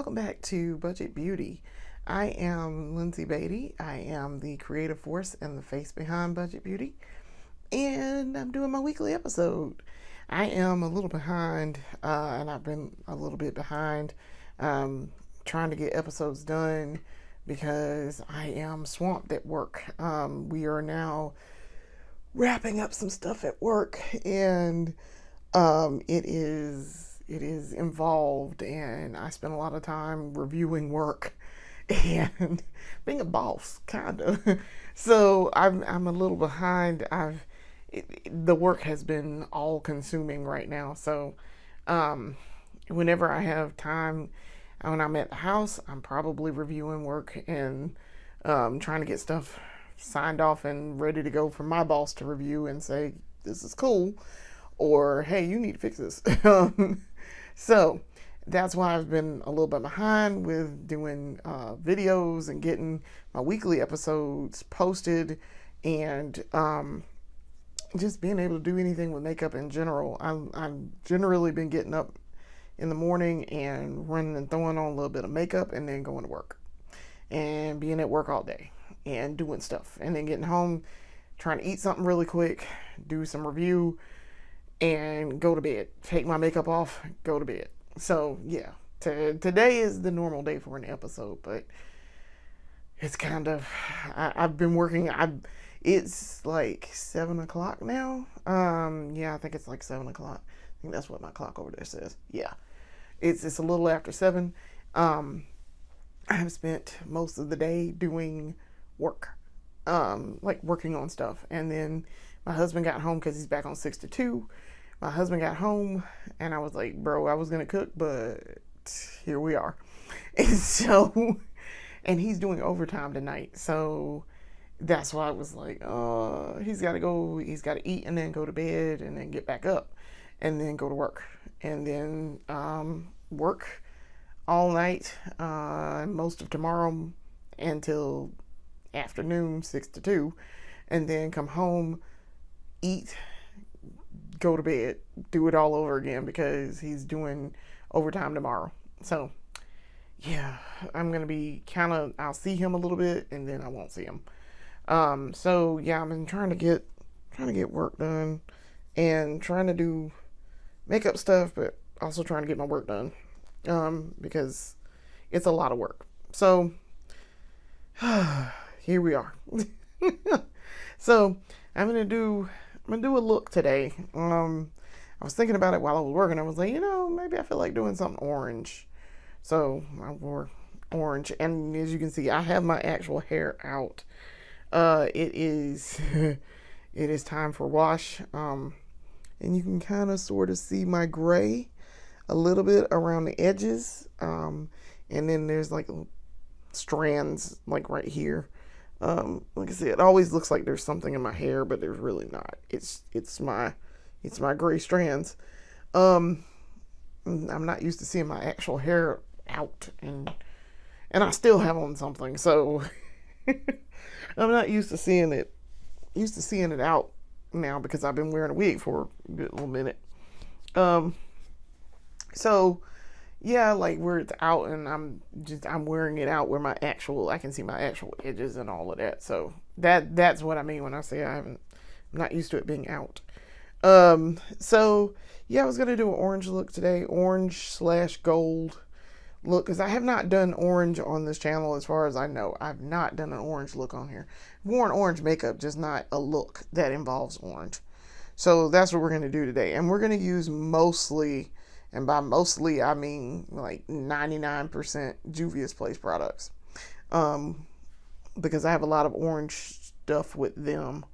Welcome back to Budget Beauty. I am Lindsay Beatty. I am the creative force and the face behind Budget Beauty, and I'm doing my weekly episode. I am a little behind, and I've been a little bit behind trying to get episodes done because I am swamped at work. We are now wrapping up some stuff at work, and it is involved, and I spend a lot of time reviewing work and being a boss, kind of. So I'm a little behind. The work has been all consuming right now. So whenever I have time, when I'm at the house, I'm probably reviewing work and trying to get stuff signed off and ready to go for my boss to review and say, this is cool, or hey, you need to fix this. So that's why I've been a little bit behind with doing videos and getting my weekly episodes posted, and just being able to do anything with makeup in general. I've generally been getting up in the morning and running and throwing on a little bit of makeup and then going to work and being at work all day and doing stuff, and then getting home, trying to eat something really quick, do some review, and go to bed. Take my makeup off, go to bed. So yeah, today is the normal day for an episode, but it's kind of, I've been working. It's like 7 o'clock now. Yeah, I think it's like 7 o'clock. I think that's what my clock over there says. Yeah, it's a little after 7. I have spent most of the day doing work, like working on stuff, and then my husband got home because he's back on 6 to 2. My husband got home and I was like, bro, I was going to cook, but here we are. And so, and he's doing overtime tonight. So that's why I was like, he's got to go, he's got to eat and then go to bed and then get back up and then go to work. And then work all night, most of tomorrow until afternoon, 6 to 2. And then come home, eat, go to bed, do it all over again because he's doing overtime tomorrow. So yeah, I'm gonna be I'll see him a little bit and then I won't see him. So yeah, I've been trying to get work done and trying to do makeup stuff, but also trying to get my work done because it's a lot of work. So here we are. So I'm gonna do a look today. I was thinking about it while I was working. I was like, maybe I feel like doing something orange. So I wore orange, and as you can see, I have my actual hair out. It is it is time for wash. And you can kind of sort of see my gray a little bit around the edges. And then there's like strands like right here. Like I said, it always looks like there's something in my hair, but there's really not. It's my gray strands. I'm not used to seeing my actual hair out, and I still have on something, so I'm not used to seeing it. Out now because I've been wearing a wig for a good little minute. So yeah, like where it's out and I'm wearing it out where I can see my actual edges and all of that. So that's what I mean when I say I'm not used to it being out. So yeah, I was going to do an orange look today, orange/gold look, because I have not done orange on this channel as far as I know. I've not done an orange look on here. I've worn orange makeup, just not a look that involves orange. So that's what we're going to do today. And we're going to use mostly, and by mostly, I mean like 99% Juvia's Place products. Because I have a lot of orange stuff with them.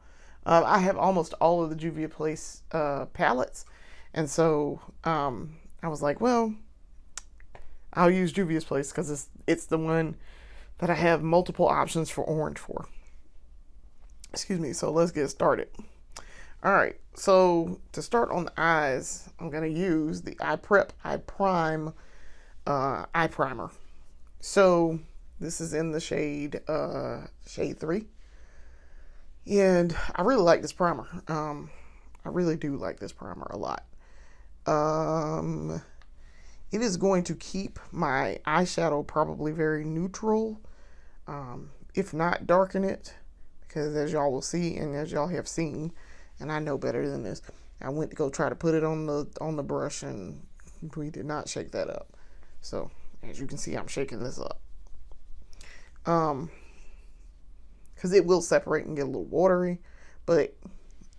I have almost all of the Juvia Place palettes. And so I was like, well, I'll use Juvia's Place because it's the one that I have multiple options for orange for. Excuse me. So let's get started. All right, so to start on the eyes, I'm going to use the Eye Prime eye primer. So this is in the shade 3. And I really like this primer. I really do like this primer a lot. It is going to keep my eyeshadow probably very neutral, if not darken it, because as y'all will see and as y'all have seen, and I know better than this, I went to go try to put it on the brush and we did not shake that up. So as you can see, I'm shaking this up. Because it will separate and get a little watery, but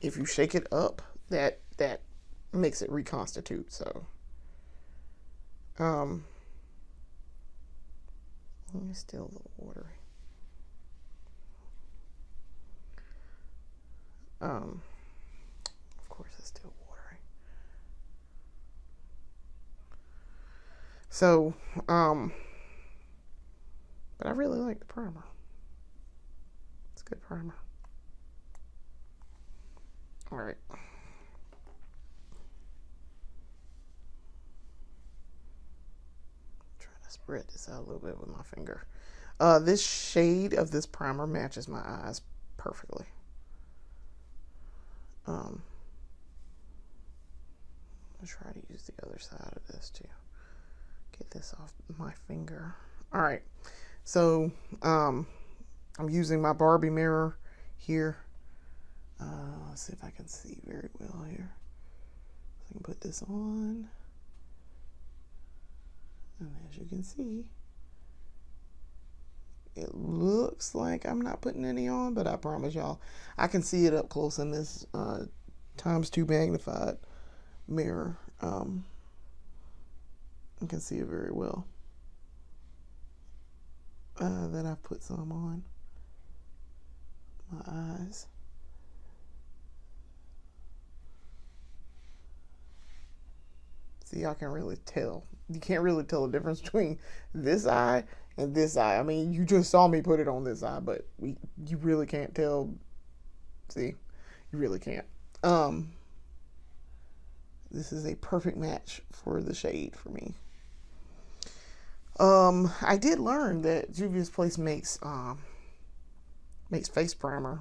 if you shake it up, that makes it reconstitute. So it's still a little watery. Of course it's still watery. So but I really like the primer. It's a good primer. All right. Trying to spread this out a little bit with my finger. This shade of this primer matches my eyes perfectly. I'll try to use the other side of this to get this off my finger. All right. So I'm using my Barbie mirror here. Let's see if I can see very well here. I can put this on. And as you can see, it looks like I'm not putting any on, but I promise y'all, I can see it up close in this ×2 magnified mirror. I can see it very well. Then I put some on my eyes. See, I can really tell. You can't really tell the difference between this eye and this eye. I mean, you just saw me put it on this eye, but you really can't tell. See, you really can't. This is a perfect match for the shade for me. I did learn that Juvia's Place makes face primer,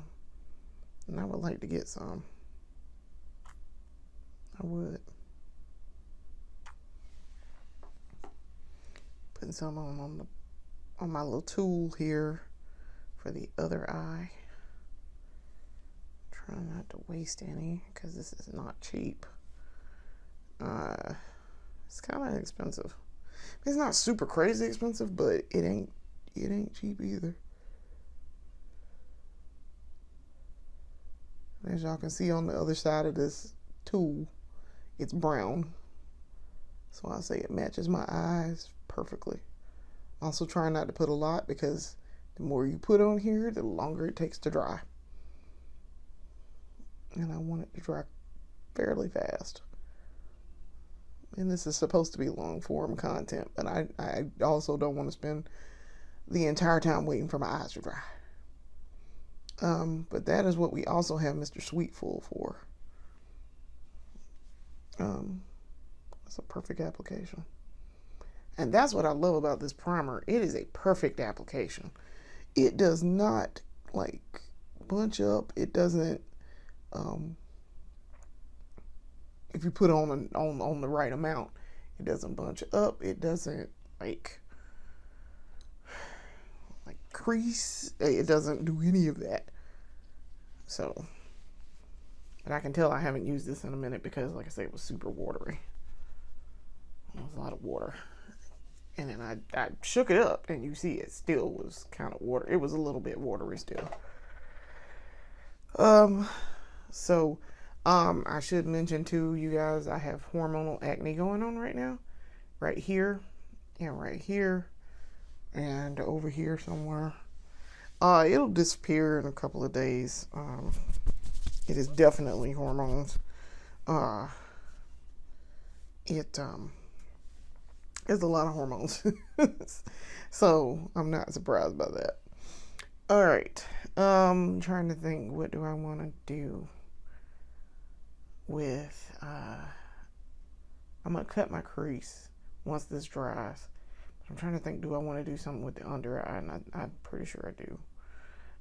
and I would like to get some. I would. Putting some on my little tool here for the other eye. Trying not to waste any because this is not cheap. It's kind of expensive. It's not super crazy expensive, but it ain't cheap either. As y'all can see on the other side of this tool, it's brown. So I say it matches my eyes perfectly. Also trying not to put a lot because the more you put on here, the longer it takes to dry. And I want it to dry fairly fast. And this is supposed to be long form content, but I also don't want to spend the entire time waiting for my eyes to dry. But that is what we also have Mr. Sweetful for. That's a perfect application. And that's what I love about this primer. It is a perfect application. It does not like bunch up. It doesn't if you put on the right amount, it doesn't bunch up. It doesn't like crease. It doesn't do any of that. So, but I can tell I haven't used this in a minute because, like I said, it was super watery. It was a lot of water. And then I shook it up, and you see it still was kind of water. It was a little bit watery still. I should mention too, you guys, I have hormonal acne going on right now. Right here, and right here, and over here somewhere. It'll disappear in a couple of days. It is definitely hormones. It's a lot of hormones. So I'm not surprised by that. All right. Trying to think, what do I want to do with, I'm going to cut my crease once this dries. I'm trying to think, do I want to do something with the under eye? And I'm pretty sure I do.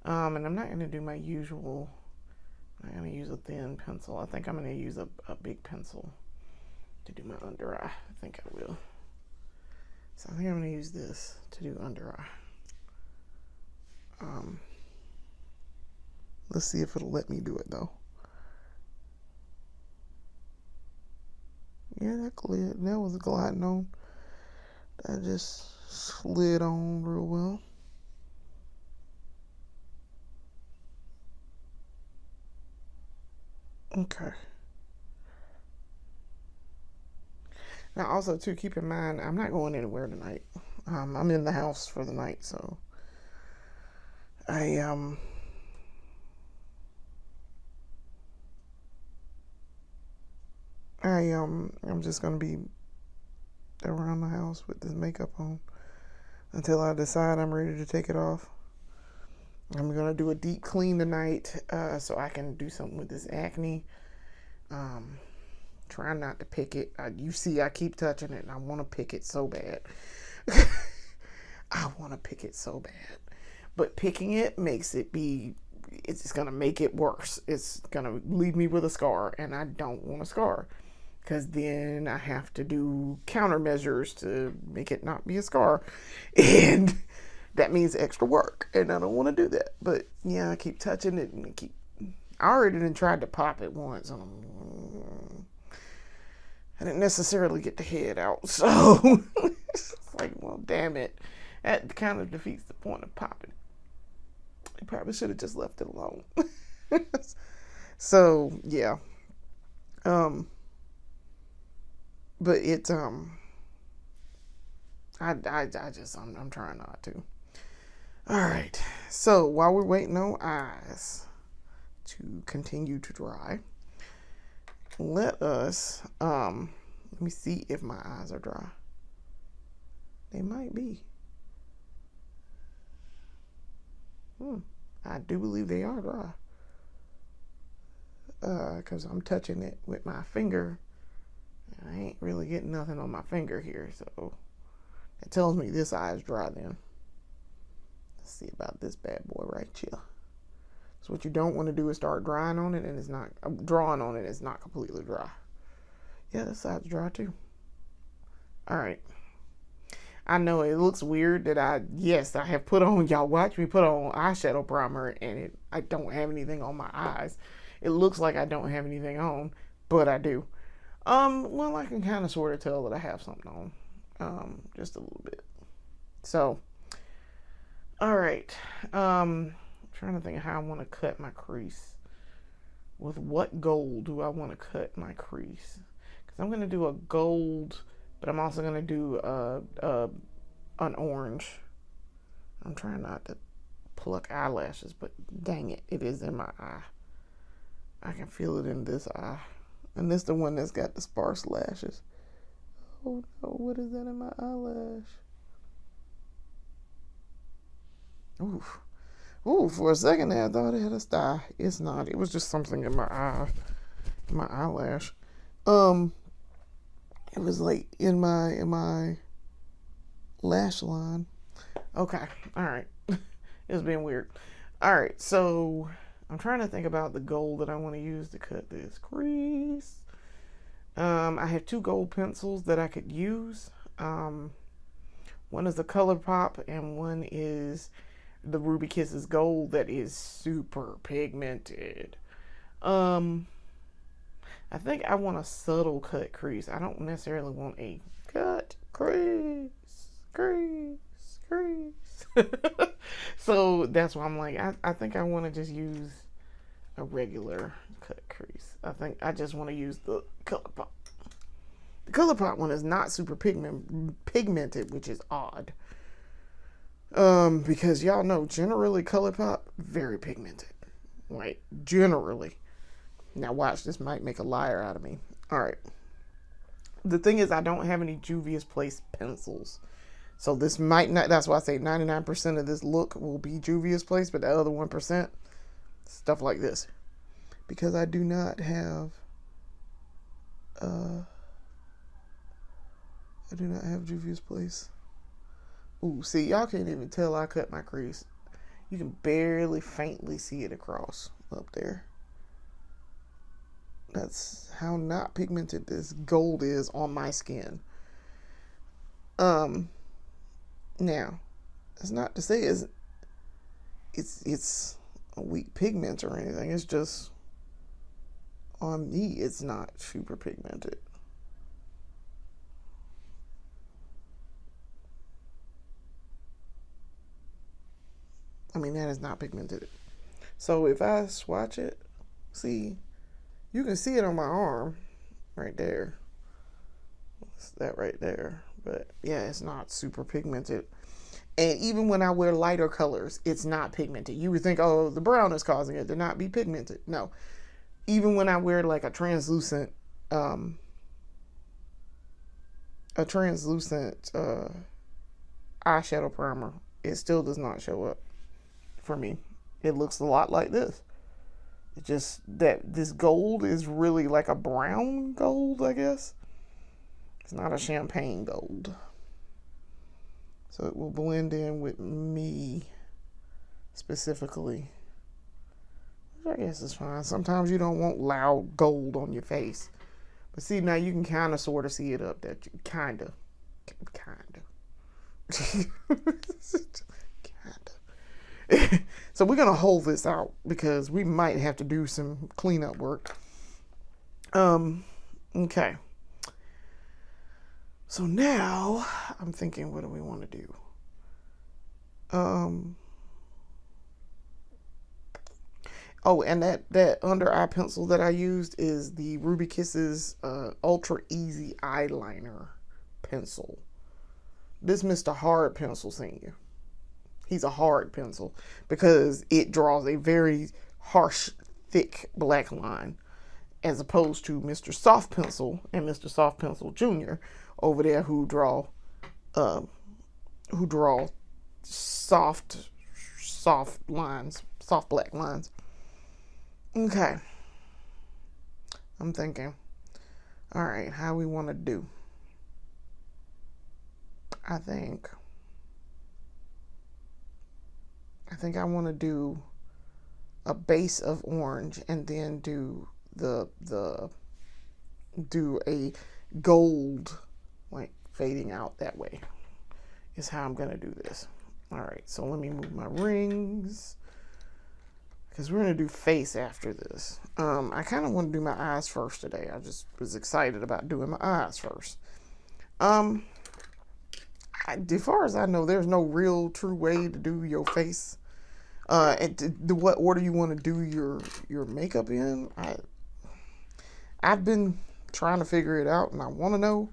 And I'm not going to do my usual, I'm going to use a thin pencil. I think I'm going to use a big pencil to do my under eye. I think I will. So I think I'm going to use this to do under eye. Let's see if it'll let me do it though. Yeah, that was gliding on. That just slid on real well. Okay. Now, also, too, keep in mind, I'm not going anywhere tonight. I'm in the house for the night, so I'm just gonna be around the house with this makeup on until I decide I'm ready to take it off. I'm gonna do a deep clean tonight, so I can do something with this acne. Try not to pick it. You see, I keep touching it, and I want to pick it so bad. I want to pick it so bad, but picking it makes it be. It's just gonna make it worse. It's gonna leave me with a scar, and I don't want a scar, because then I have to do countermeasures to make it not be a scar, and that means extra work, and I don't want to do that. But yeah, I keep touching it, and I already tried to pop it once, and I didn't necessarily get the head out, so it's like, well, damn it. That kind of defeats the point of popping it. You probably should have just left it alone. So, yeah. But it's, I'm trying not to. All right. So, while we're waiting on eyes to continue to dry, let me see if my eyes are dry. They might be. I do believe they are dry. Because I'm touching it with my finger. I ain't really getting nothing on my finger here, so it tells me this eye is dry then. Let's see about this bad boy right here. So what you don't want to do is start drawing on it, and it's not completely dry. Yeah, this side's dry too. All right. I know it looks weird that I have put on, y'all watch me put on eyeshadow primer, and I don't have anything on my eyes. It looks like I don't have anything on, but I do. Well, I can kind of sort of tell that I have something on, just a little bit. So, all right. Trying to think of how I want to cut my crease. With what gold do I want to cut my crease? Because I'm going to do a gold, but I'm also going to do an orange. I'm trying not to pluck eyelashes, but dang it, it is in my eye. I can feel it in this eye. And this is the one that's got the sparse lashes. Oh no, what is that in my eyelash? Oof. Ooh, for a second there, I thought it had a sty. It's not. It was just something in my eye, my eyelash. It was like in my lash line. Okay, all right. It was being weird. All right, so I'm trying to think about the gold that I want to use to cut this crease. I have 2 gold pencils that I could use. One is the ColourPop, and one is the Ruby Kisses Gold that is super pigmented. I think I want a subtle cut crease. I don't necessarily want a cut crease. So that's why I'm like, I think I want to just use a regular cut crease. I think I just want to use the ColourPop. The ColourPop one is not super pigmented, which is odd. Because y'all know, generally ColourPop, very pigmented. Like, generally. Now watch, this might make a liar out of me. Alright. The thing is, I don't have any Juvia's Place pencils. So this might not, that's why I say 99% of this look will be Juvia's Place, but the other 1%, stuff like this. Because I do not have, Juvia's Place. Ooh, see, y'all can't even tell I cut my crease. You can barely faintly see it across up there. That's how not pigmented this gold is on my skin. Now, it's not to say it's a weak pigment or anything. It's just on me, it's not super pigmented. I mean, that is not pigmented. So if I swatch it, see, you can see it on my arm right there. It's that right there. But yeah, it's not super pigmented. And even when I wear lighter colors, it's not pigmented. You would think, oh, the brown is causing it to not be pigmented. No. Even when I wear like um, a translucent eyeshadow primer, it still does not show up for me. It looks a lot like this. It just that this gold is really like a brown gold, I guess. It's not a champagne gold. So it will blend in with me specifically. Which I guess is fine. Sometimes you don't want loud gold on your face. But see, now you can kind of sort of see it up that you kind of. So we're going to hold this out because we might have to do some cleanup work. Okay. So now I'm thinking, what do we want to do? Oh, and that under eye pencil that I used is the Ruby Kisses Ultra Easy Eyeliner Pencil. This Mr. Hard Pencil Senior. He's a hard pencil because it draws a very harsh, thick black line, as opposed to Mr. Soft Pencil and Mr. Soft Pencil Jr. over there who draw soft lines, soft black lines. Okay. I'm thinking, all right, how we want to do? I think I want to do a base of orange and then do a gold, like fading out that way is how I'm going to do this. All right, so let me move my rings because we're going to do face after this. I kind of want to do my eyes first today. I just was excited about doing my eyes first. As far as I know, there's no real true way to do your face. And what order you want to do your makeup in. I've been trying to figure it out, and I want to know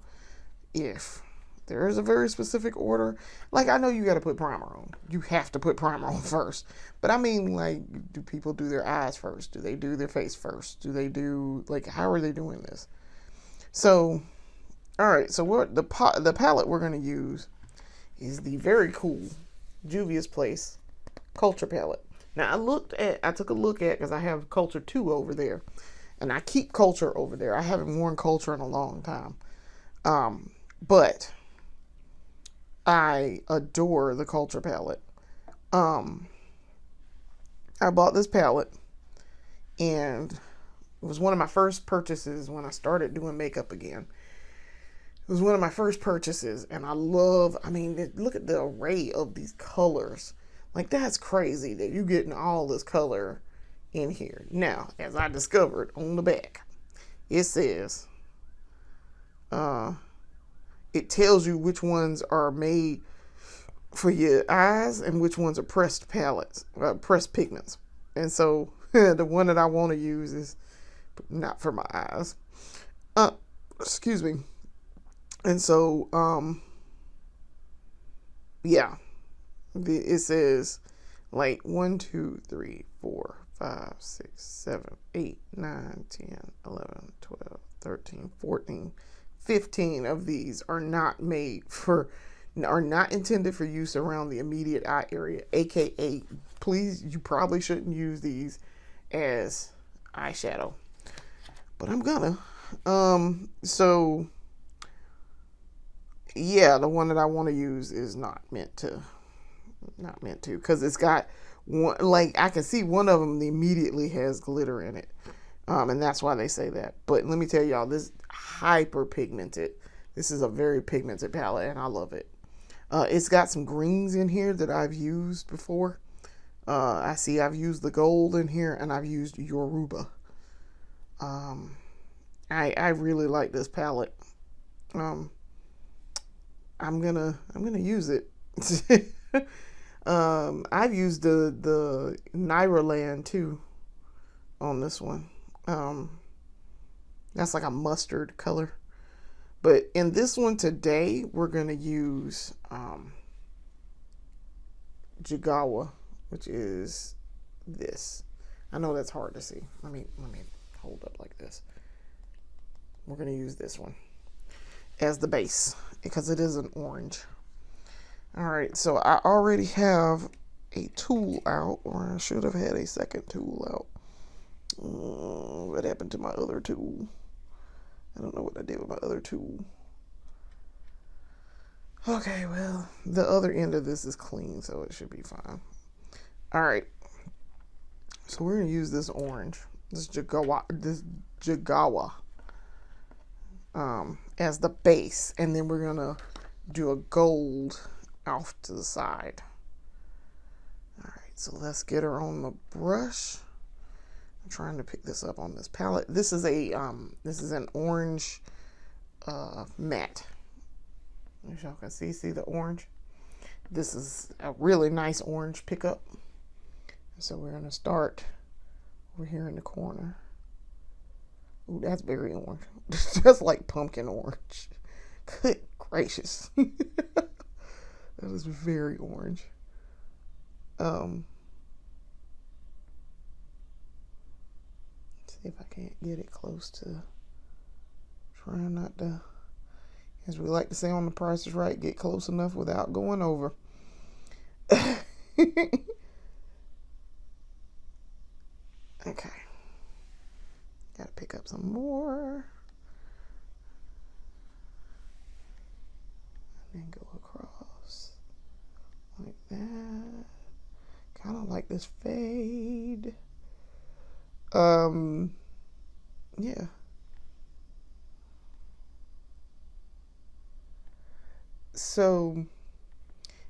if there is a very specific order. Like, I know you got to put primer on. You have to put primer on first. But I mean, like, do people do their eyes first? Do they do their face first? Do they do, like, how are they doing this? So, all right. So what the palette we're going to use is the very cool Juvia's Place Culture palette. Now I took a look at, because I have Culture 2 over there, and I keep Culture over there. I haven't worn Culture in a long time, but I adore the Culture palette. I bought this palette, and it was one of my first purchases when I started doing makeup again. It was one of my first purchases, and look at the array of these colors. Like, that's crazy that you're getting all this color in here. Now, as I discovered on the back, it says, it tells you which ones are made for your eyes and which ones are pressed pigments. And so, the one that I want to use is not for my eyes. Excuse me. And so, yeah, it says like 1, 2, 3, 4, 5, 6, 7, 8, 9, 10, 11, 12, 13, 14, 15 of these are not intended for use around the immediate eye area, aka you probably shouldn't use these as eyeshadow, but I'm gonna. So yeah, the one that I want to use is not meant to, because it's got one, like, I can see one of them immediately has glitter in it, and that's why they say that. But let me tell y'all, this hyper pigmented. This is a very pigmented palette, and I love it. It's got some greens in here that I've used before. I see I've used the gold in here, and I've used Yoruba. I really like this palette. I'm gonna use it. I've used the Nairaland too on this one. That's like a mustard color. But in this one today, we're gonna use Jigawa, which is this. I know that's hard to see. Let me hold up like this. We're gonna use this one as the base because it is an orange. All right, so I already have a tool out, or I should have had a second tool out. What happened to my other tool? I don't know what I did with my other tool. Okay, well, the other end of this is clean, so it should be fine. All right, so we're gonna use this orange, this Jigawa, as the base, and then we're gonna do a gold off to the side. All right, so let's get her on the brush. I'm trying to pick this up on this palette. This is an orange matte. As y'all can see the orange. This is a really nice orange pickup. So we're gonna start over here in the corner. Ooh, that's very orange. Just like pumpkin orange. Good gracious. That is very orange. See if I can't get it close to. Trying not to, as we like to say on The Price is Right, get close enough without going over. Okay. Gotta pick up some more. And then go across like that. Kind of like this fade. Yeah. So,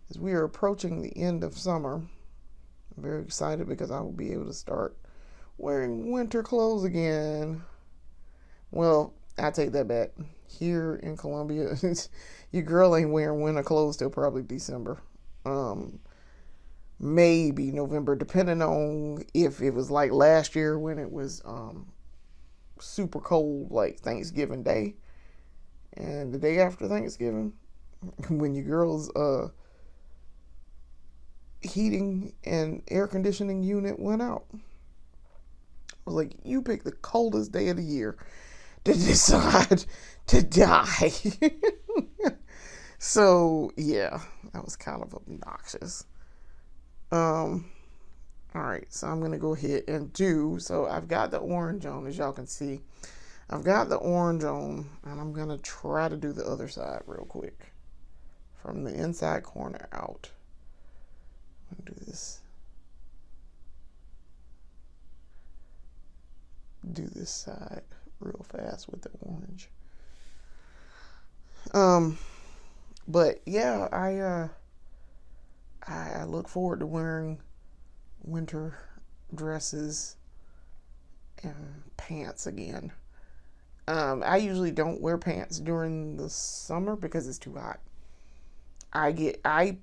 as we are approaching the end of summer, I'm very excited because I will be able to start wearing winter clothes again. Well, I take that back. Here in Columbia, your girl ain't wearing winter clothes till probably December. Maybe November, depending on if it was like last year when it was super cold, like Thanksgiving Day and the day after Thanksgiving, when your girl's heating and air conditioning unit went out. I was like, you picked the coldest day of the year to decide to die. So yeah, that was kind of obnoxious. All right, so I'm gonna go ahead and so I've got the orange on, as y'all can see. I've got the orange on, and I'm gonna try to do the other side real quick. From the inside corner out. I'm gonna do this. Do this side real fast with the orange. But yeah, I look forward to wearing winter dresses and pants again. I usually don't wear pants during the summer because it's too hot. I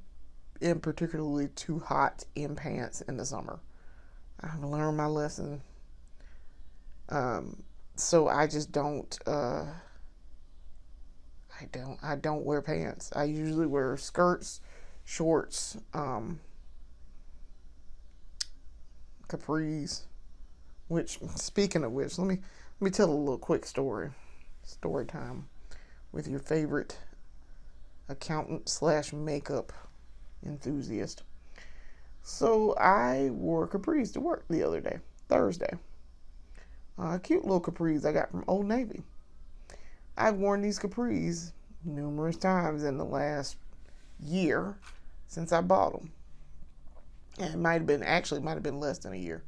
am particularly too hot in pants in the summer. I've learned my lesson. So I just don't I don't wear pants. I usually wear skirts, shorts, capris. Which, speaking of which, let me tell a little quick story time with your favorite accountant / makeup enthusiast. So I wore capris to work the other day, Thursday. Cute little capris I got from Old Navy. I've worn these capris numerous times in the last year since I bought them. And it might have been less than a year.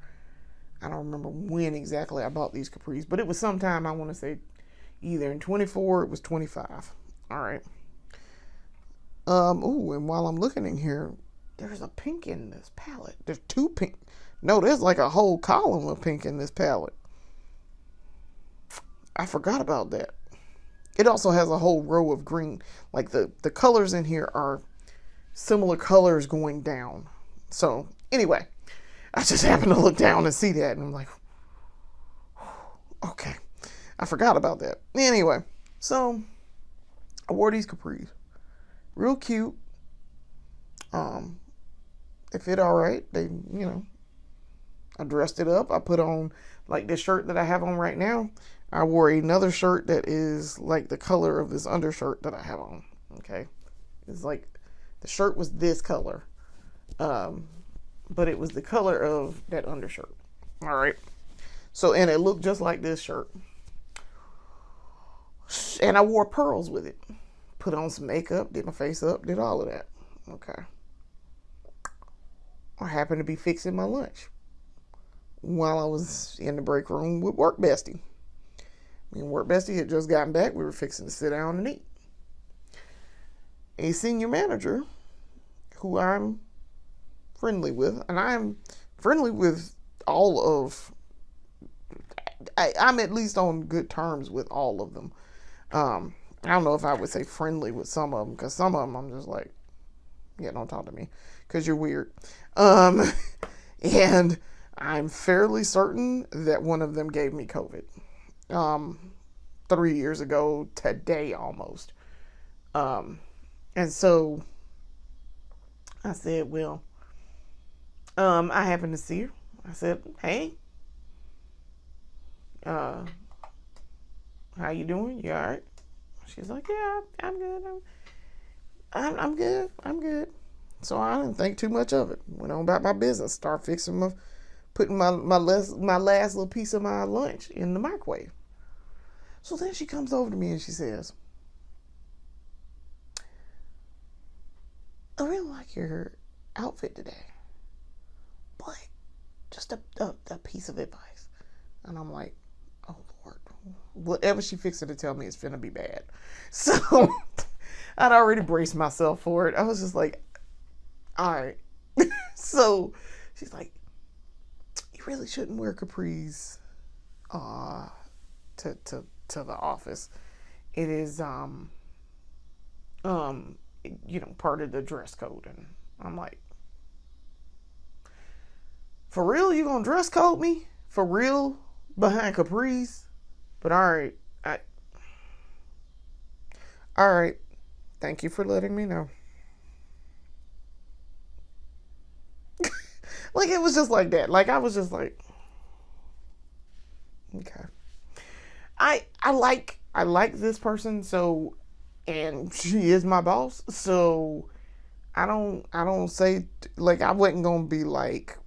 I don't remember when exactly I bought these capris, but it was sometime, I want to say either in 24 or it was 25. All right. Ooh, and while I'm looking in here, there's a pink in this palette. There's two pink. No, there's like a whole column of pink in this palette. I forgot about that. It also has a whole row of green. Like the colors in here are similar colors going down. So anyway, I just happened to look down and see that, and I'm like, okay, I forgot about that. Anyway, so I wore these capris. Real cute. They fit all right. They, I dressed it up. I put on like this shirt that I have on right now. I wore another shirt that is like the color of this undershirt that I have on. Okay. It's like the shirt was this color. But it was the color of that undershirt. All right. So, and it looked just like this shirt. And I wore pearls with it. Put on some makeup, did my face up, did all of that. Okay. I happened to be fixing my lunch while I was in the break room with Work Bestie. Me and Work Bestie had just gotten back. We were fixing to sit down and eat. A senior manager who I'm friendly with, and I'm friendly with all of, I'm at least on good terms with all of them. I don't know if I would say friendly with some of them, because some of them I'm just like, yeah, don't talk to me because you're weird. And I'm fairly certain that one of them gave me COVID 3 years ago today almost. And so I said, well, I happened to see her. I said, hey, how you doing? You all right? She's like, yeah, I'm good. I'm good. I'm good. So I didn't think too much of it. Went on about my business. Start putting my last little piece of my lunch in the microwave. So then she comes over to me and she says, I really like your outfit today, but just a piece of advice. And I'm like, oh Lord, whatever she fixed to tell me is finna be bad. So I'd already braced myself for it. I was just like, all right. So she's like, you really shouldn't wear capris to the office. It is part of the dress code. And I'm like, for real, you gonna dress code me? For real? Behind capris? But all right. Thank you for letting me know. Like, it was just like that. Like, I was just like, okay. I like this person, so, and she is my boss, so I don't say, like, I wasn't gonna be like,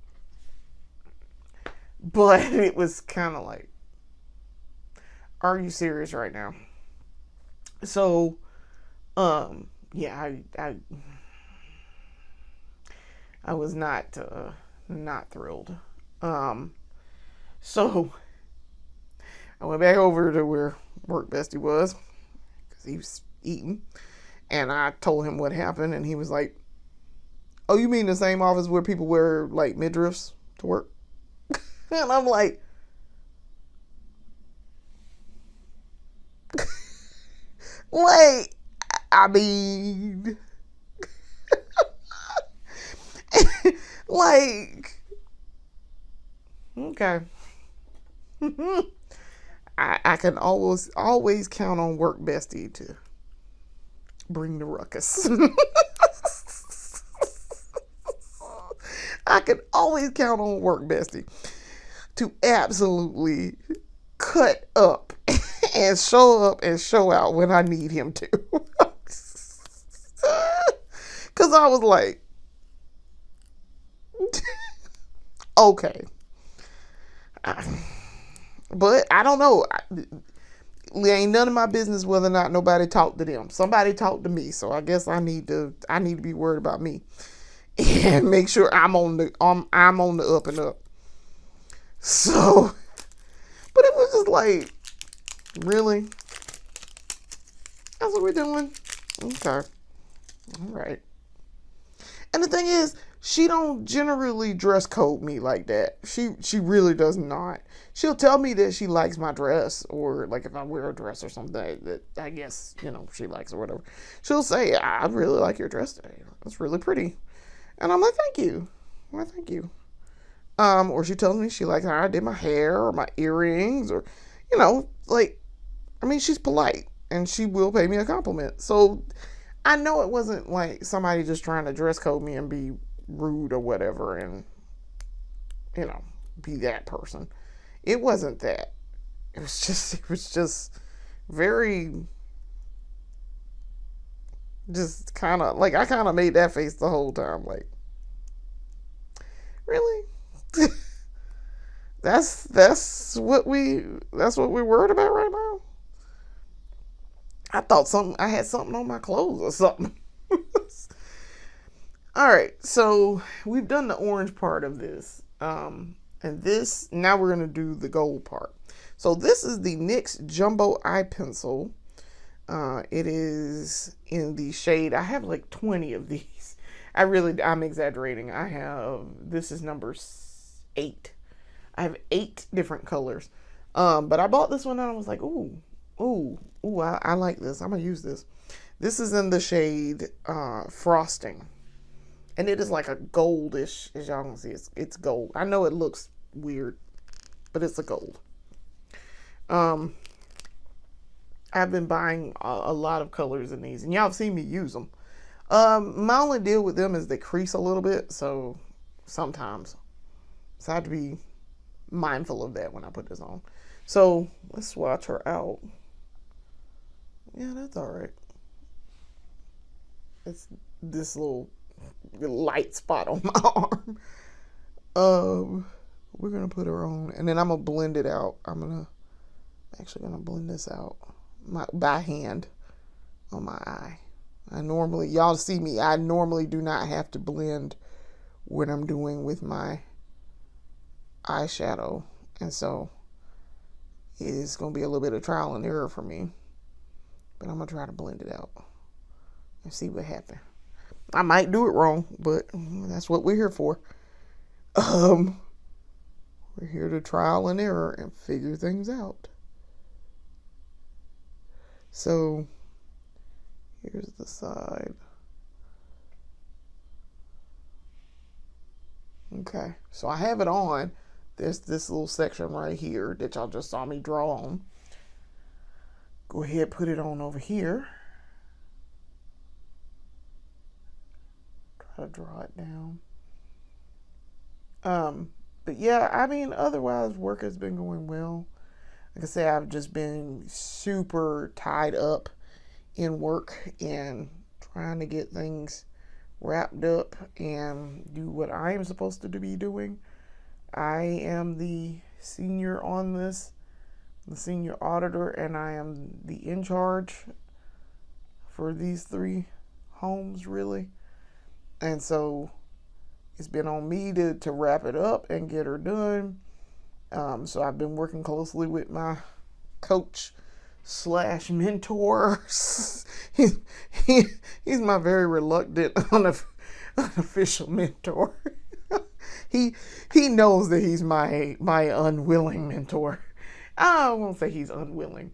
but it was kind of like, are you serious right now? So, yeah, I was not thrilled. So I went back over to where Work Bestie was, because he was eating, and I told him what happened, and he was like, oh, you mean the same office where people wear like midriffs to work? And I'm like, wait, I mean, like, okay. I can always count on Work Bestie to bring the ruckus. I can always count on Work Bestie to absolutely cut up and show up and show out when I need him to. Because I was like, okay. But I don't know. It ain't none of my business whether or not nobody talked to them. Somebody talked to me, so I guess I need to be worried about me and make sure I'm on the up and up. So, but it was just like, really? That's what we're doing? Okay. All right. And the thing is, she don't generally dress code me like that. She really does not. She'll tell me that she likes my dress, or like if I wear a dress or something that I guess she likes or whatever. She'll say, "I really like your dress today. It's really pretty," and I'm like, "Thank you, well, thank you." Or she tells me she likes how I did my hair or my earrings, or like, I mean, she's polite and she will pay me a compliment. So I know it wasn't like somebody just trying to dress code me and be rude or whatever and, be that person. It wasn't that. It was just very, just kind of, like, I kind of made that face the whole time. Like, really? that's what we're worried about right now? I thought I had something on my clothes or something. All right, so we've done the orange part of this. And this, now we're going to do the gold part. So this is the NYX Jumbo Eye Pencil. It is in the shade, I have like 20 of these. I'm exaggerating. This is number 8. I have 8 different colors. But I bought this one and I was like, I like this. I'm going to use this. This is in the shade Frosting. And it is like a goldish, as y'all can see, it's gold. I know it looks weird, but it's a gold. I've been buying a lot of colors in these, and y'all have seen me use them. My only deal with them is they crease a little bit, so sometimes. So I have to be mindful of that when I put this on. So let's swatch her out. Yeah, that's all right. It's this little light spot on my arm. We're gonna put her on, and then I'm gonna blend it out. I'm actually gonna blend this out by hand on my eye. Y'all see me, I normally do not have to blend what I'm doing with my eyeshadow, and so it is gonna be a little bit of trial and error for me, but I'm gonna try to blend it out and see what happens. I might do it wrong, but that's what we're here for. We're here to trial and error and figure things out. So here's the side. Okay, so I have it on. There's this little section right here that y'all just saw me draw on. Go ahead, put it on over here. Try to draw it down. But yeah, I mean, otherwise work has been going well. Like I said, I've just been super tied up in work and trying to get things wrapped up and do what I am supposed to be doing. I am the senior on this, the senior auditor, and I am the in charge for these 3 homes, really. And so it's been on me to wrap it up and get her done. So I've been working closely with my coach / mentor. He's my very reluctant, unofficial mentor. He knows that he's my unwilling mentor. I won't say he's unwilling.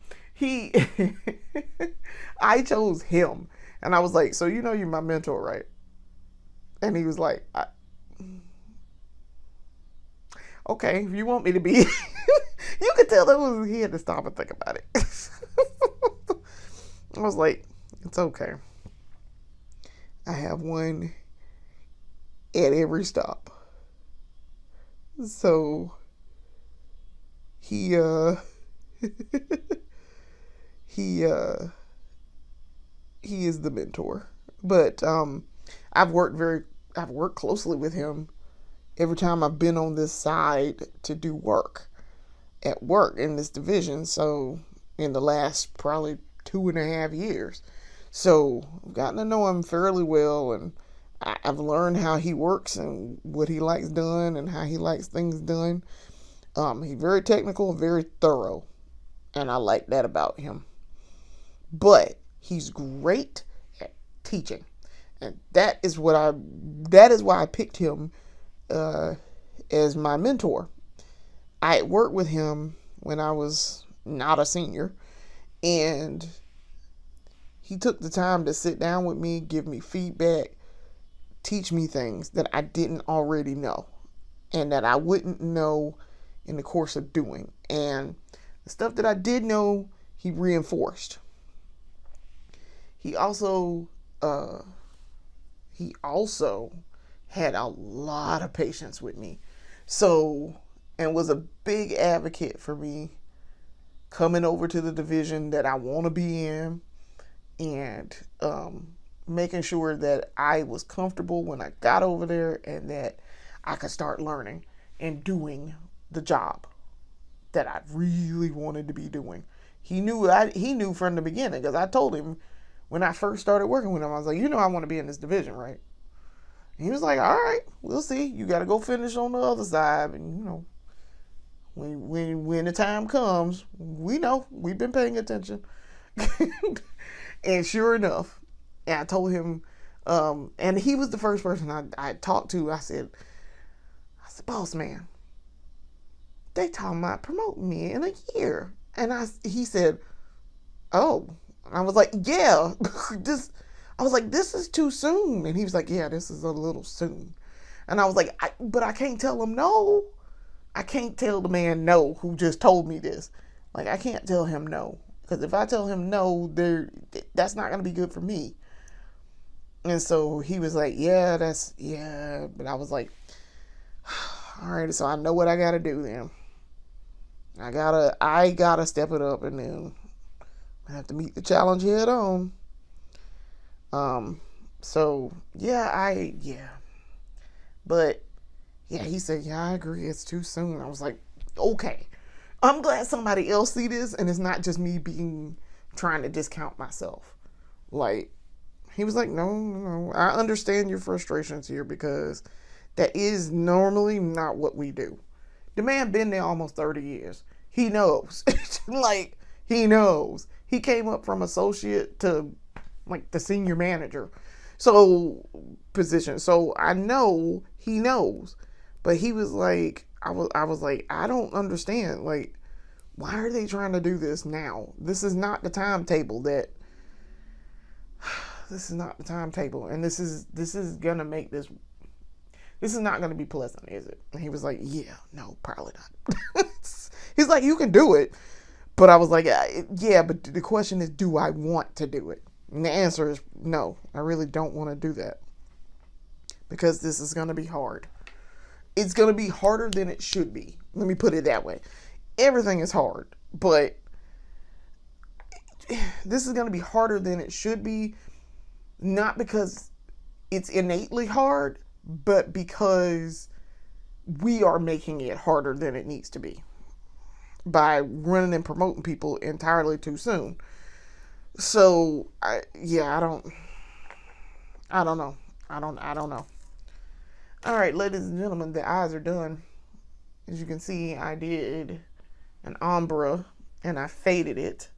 I chose him, and I was like, so you're my mentor, right? And he was like, okay, if you want me to be. You could tell he had to stop and think about it. I was like, it's okay. I have one at every stop. So he he is the mentor. But I've worked closely with him every time I've been on this side to do work in this division. So in the last probably 2.5 years. So I've gotten to know him fairly well, and I've learned how he works and what he likes done and how he likes things done. He's very technical, very thorough, and I like that about him. But he's great at teaching. And that is why I picked him as my mentor. I had worked with him when I was not a senior, and he took the time to sit down with me, give me feedback, teach me things that I didn't already know and that I wouldn't know in the course of doing. And the stuff that I did know, he reinforced. He also had a lot of patience with me. So, and was a big advocate for me coming over to the division that I want to be in, and making sure that I was comfortable when I got over there and that I could start learning and doing the job that I really wanted to be doing. He knew from the beginning, because I told him when I first started working with him, I was like, I want to be in this division, right? And he was like, all right, we'll see. You got to go finish on the other side. And, when the time comes, we know. We've been paying attention. And sure enough, and I told him, and he was the first person I talked to. I said, boss man, they talking about promoting me in a year. And he said, oh. I was like, yeah, this is too soon. And he was like, yeah, this is a little soon. And I was like, but I can't tell him no. I can't tell the man no who just told me this. Like, I can't tell him no. Because if I tell him no, that's not going to be good for me. And so he was like, yeah. But I was like, all right, so I know what I got to do then. I gotta step it up, and then I have to meet the challenge head on. So but yeah, he said, yeah, I agree, it's too soon. I was like, okay, I'm glad somebody else see this, and it's not just me trying to discount myself. Like, he was like, no, I understand your frustrations here, because that is normally not what we do. The man been there almost 30 years. He knows. Like, he knows. He came up from associate to like the senior manager position. So I know he knows. But he was like, I was like, I don't understand. Like, why are they trying to do this now? This is not the timetable and this is gonna make this is not going to be pleasant, is it? And he was like, yeah, no, probably not. He's like, you can do it. But I was like, yeah, but the question is, do I want to do it? And the answer is no, I really don't want to do that. Because this is going to be hard. It's going to be harder than it should be. Let me put it that way. Everything is hard, but this is going to be harder than it should be, not because it's innately hard, but because we are making it harder than it needs to be by running and promoting people entirely too soon. So I don't know. I don't know. All right, ladies and gentlemen, the eyes are done. As you can see, I did an ombre and I faded it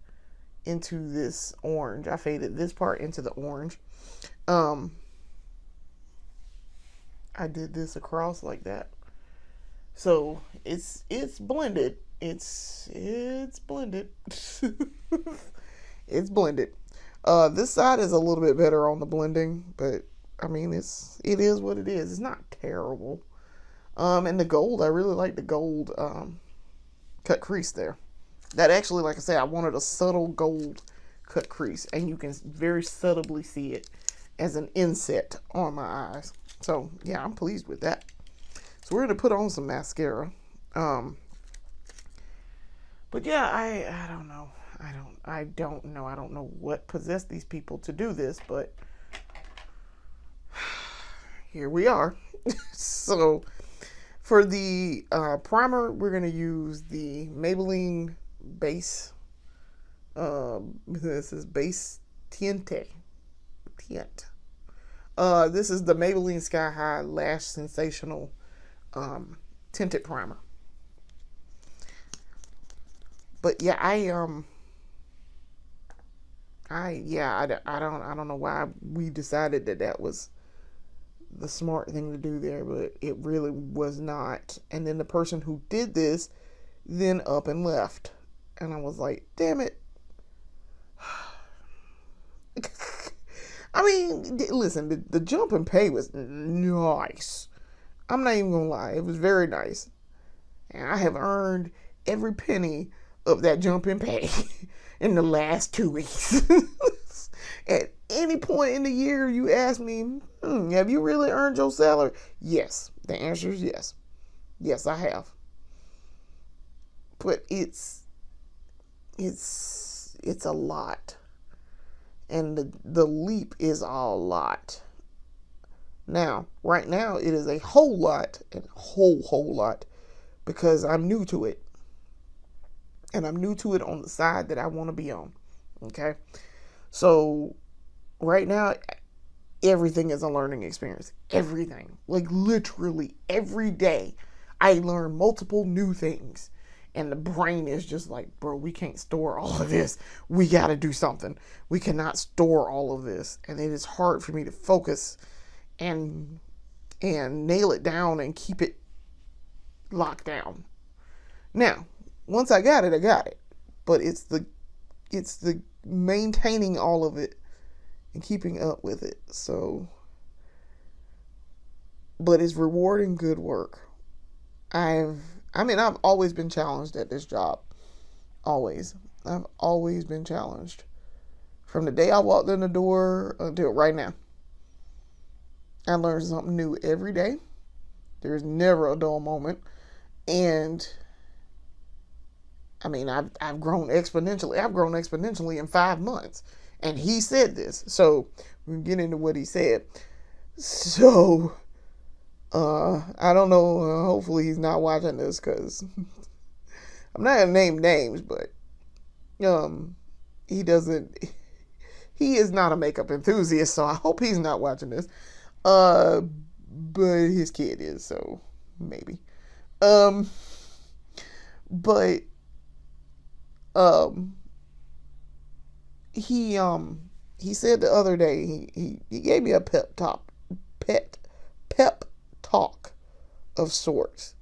into this orange. I faded this part into the orange. I did this across like that. So it's blended. It's blended. It's blended. This side is a little bit better on the blending, but I mean, it is what it is. It's not terrible. And the gold, I really like the gold cut crease there. That actually, like I said, I wanted a subtle gold cut crease, and you can very subtly see it as an inset on my eyes. So yeah, I'm pleased with that. So we're gonna put on some mascara. But yeah, I don't know. I don't know. I don't know what possessed these people to do this, but here we are. So for the primer, we're gonna use the Maybelline Base. This is Base Tint. This is the Maybelline Sky High Lash Sensational tinted primer. But yeah, I don't know why we decided that that was the smart thing to do there, but it really was not. And then the person who did this then up and left. And I was like, damn it. I mean, listen, the jump in pay was nice. I'm not even gonna lie, it was very nice. And I have earned every penny of that jump in pay in the last 2 weeks. At any point in the year you ask me, have you really earned your salary? Yes. The answer is yes. Yes, I have. But it's a lot. And the leap is a lot. Now, right now, it is a whole lot, and whole lot, because I'm new to it. And I'm new to it on the side that I want to be on. Okay? So, right now, everything is a learning experience. Everything. Like, literally, every day, I learn multiple new things. And the brain is just like, bro, we can't store all of this. We got to do something. We cannot store all of this. And it is hard for me to focus and nail it down and keep it locked down. Now, once I got it, I got it. But it's the maintaining all of it and keeping up with it. So, but it's rewarding good work. I've always been challenged at this job. Always. I've always been challenged. From the day I walked in the door until right now. I learn something new every day. There's never a dull moment. And I've grown exponentially. I've grown exponentially in 5 months. And he said this. So we get into what he said. So I don't know. Hopefully he's not watching this, because I'm not gonna name names, but he doesn't. He is not a makeup enthusiast, so I hope he's not watching this. But his kid is, so maybe. But he said the other day he gave me a pep talk of sorts,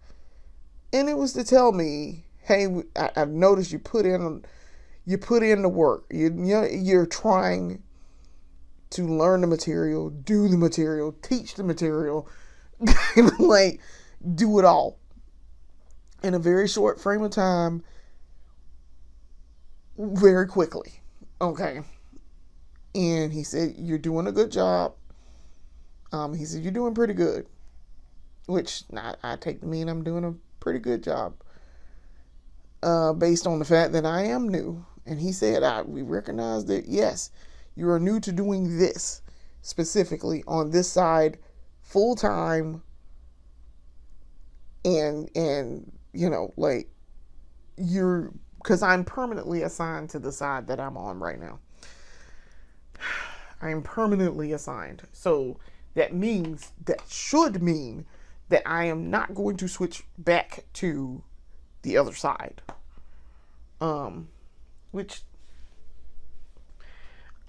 and it was to tell me, hey, I've noticed you put in the work. You're trying to learn the material, do the material, teach the material, like do it all in a very short frame of time, very quickly. Okay. And he said, you're doing a good job. He said, you're doing pretty good, which I take to mean I'm doing a pretty good job, based on the fact that I am new. And he said, we recognize that, yes, you are new to doing this specifically on this side full time. And like, because I'm permanently assigned to the side that I'm on right now. I'm permanently assigned. So that should mean that I am not going to switch back to the other side. Which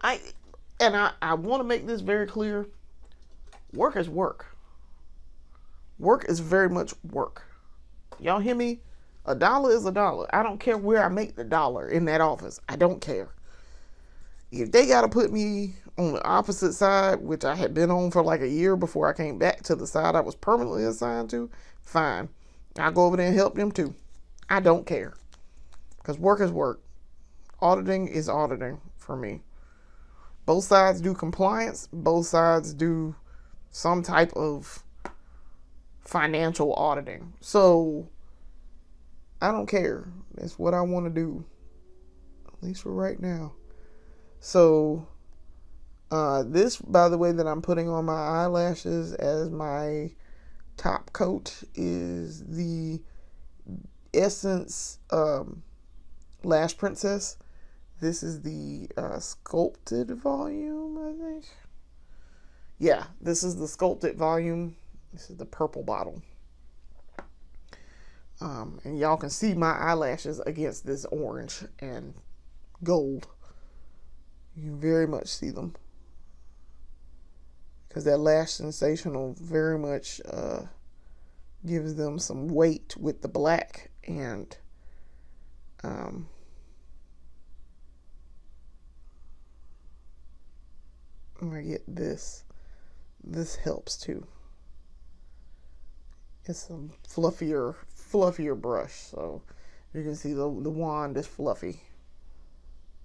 I want to make this very clear. Work is work. Work is very much work. Y'all hear me? $1 is $1. I don't care where I make the dollar in that office. I don't care. If they got to put me on the opposite side, which I had been on for like a year before I came back to the side I was permanently assigned to, fine. I'll go over there and help them too. I don't care. Because work is work. Auditing is auditing for me. Both sides do compliance. Both sides do some type of financial auditing. So I don't care. That's what I want to do. At least for right now. So this, by the way, that I'm putting on my eyelashes as my top coat is the Essence Lash Princess. This is the sculpted volume, I think. Yeah, this is the sculpted volume. This is the purple bottle. And y'all can see my eyelashes against this orange and gold. You can very much see them. Because that Lash Sensational very much gives them some weight with the black. And I'm going to get this. This helps too. It's a fluffier brush. So you can see the wand is fluffy.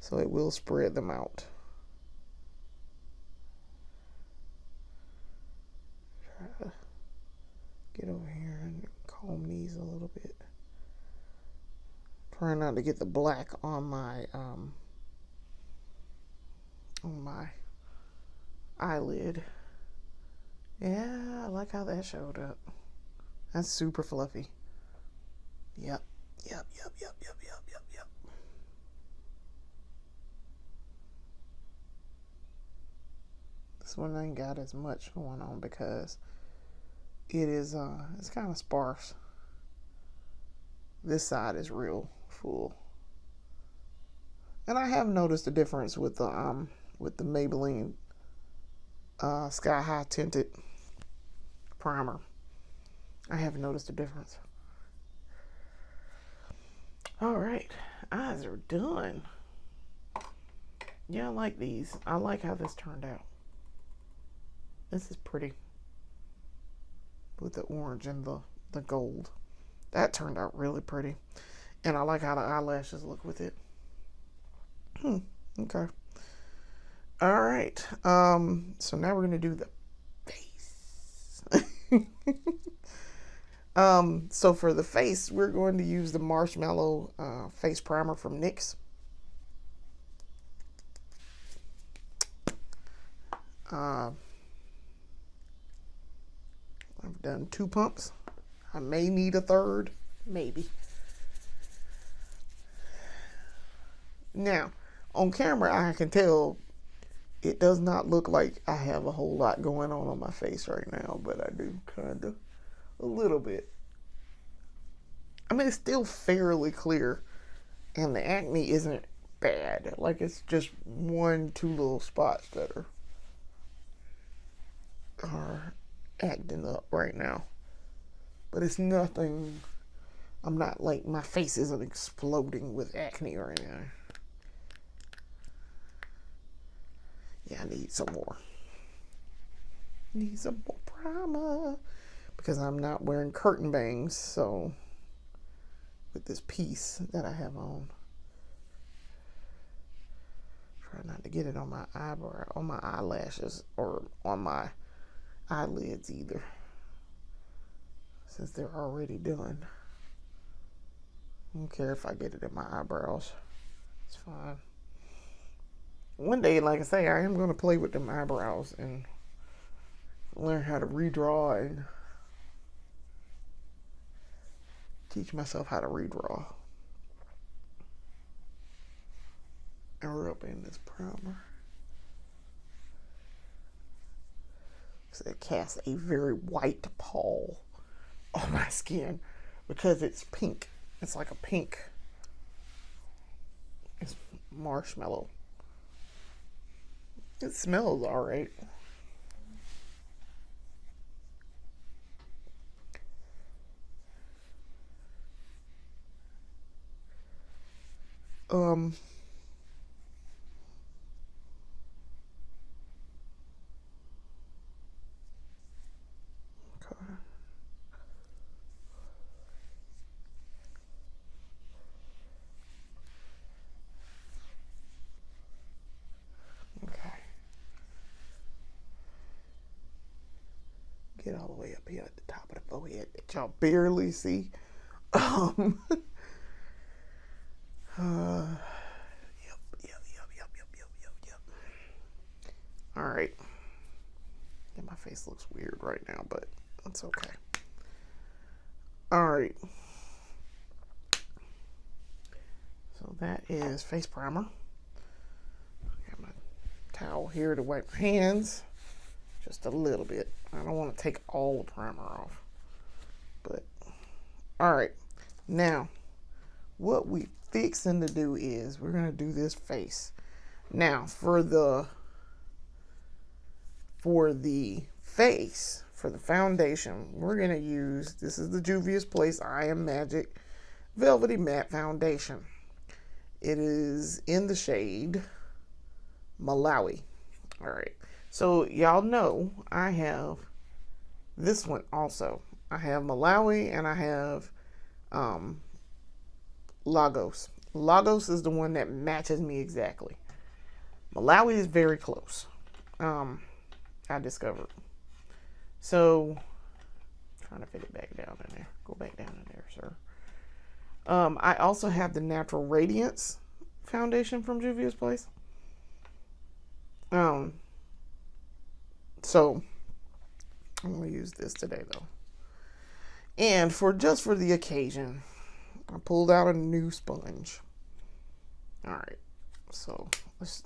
So it will spread them out. Try to get over here and comb these a little bit. Trying not to get the black on my eyelid. Yeah, I like how that showed up. That's super fluffy. Yep. This one ain't got as much going on because it is it's kind of sparse. This side is real full. And I have noticed a difference with the Maybelline Sky High Tinted Primer. I have noticed a difference. All right, eyes are done. Yeah, I like these. I like how this turned out. This is pretty. With the orange and the gold. That turned out really pretty. And I like how the eyelashes look with it. Okay. All right. So now we're going to do the face. So for the face, we're going to use the Marshmallow Face Primer from NYX. I've done 2 pumps. I may need a third, maybe. Now, on camera, I can tell it does not look like I have a whole lot going on my face right now, but I do kind of a little bit. I mean, it's still fairly clear, and the acne isn't bad. Like, it's just 1-2 little spots that are acting up right now. But it's nothing. I'm not like, my face isn't exploding with acne or anything. Yeah, I need some more. Need some more primer. Because I'm not wearing curtain bangs, so with this piece that I have on. Try not to get it on my eyebrow, on my eyelashes, or on my eyelids either. Since they're already done. I don't care if I get it in my eyebrows. It's fine. One day, like I say, I am going to play with them eyebrows and learn how to redraw and teach myself how to redraw. And rub in this primer. So it casts a very white pall on my skin because it's pink. It's like a pink. It's marshmallow. It smells alright. Okay. Get all the way up here at the top of the forehead that y'all barely see. Yep. All right. Yeah, my face looks weird right now, but that's okay. All right. So that is face primer. I got my towel here to wipe my hands. Just a little bit. I don't want to take all the primer off. But, all right. Now, what we fixing to do is we're going to do this face. Now for the face, for the foundation, we're going to use, this is the Juvia's Place I Am Magic Velvety Matte Foundation. It is in the shade Malawi. All right. So y'all know I have this one also. I have Malawi and I have Lagos. Lagos is the one that matches me exactly. Malawi is very close. I discovered. So, trying to fit it back down in there. Go back down in there, sir. I also have the Natural Radiance foundation from Juvia's Place. So I'm gonna use this today though. And for the occasion, I pulled out a new sponge. All right, so let's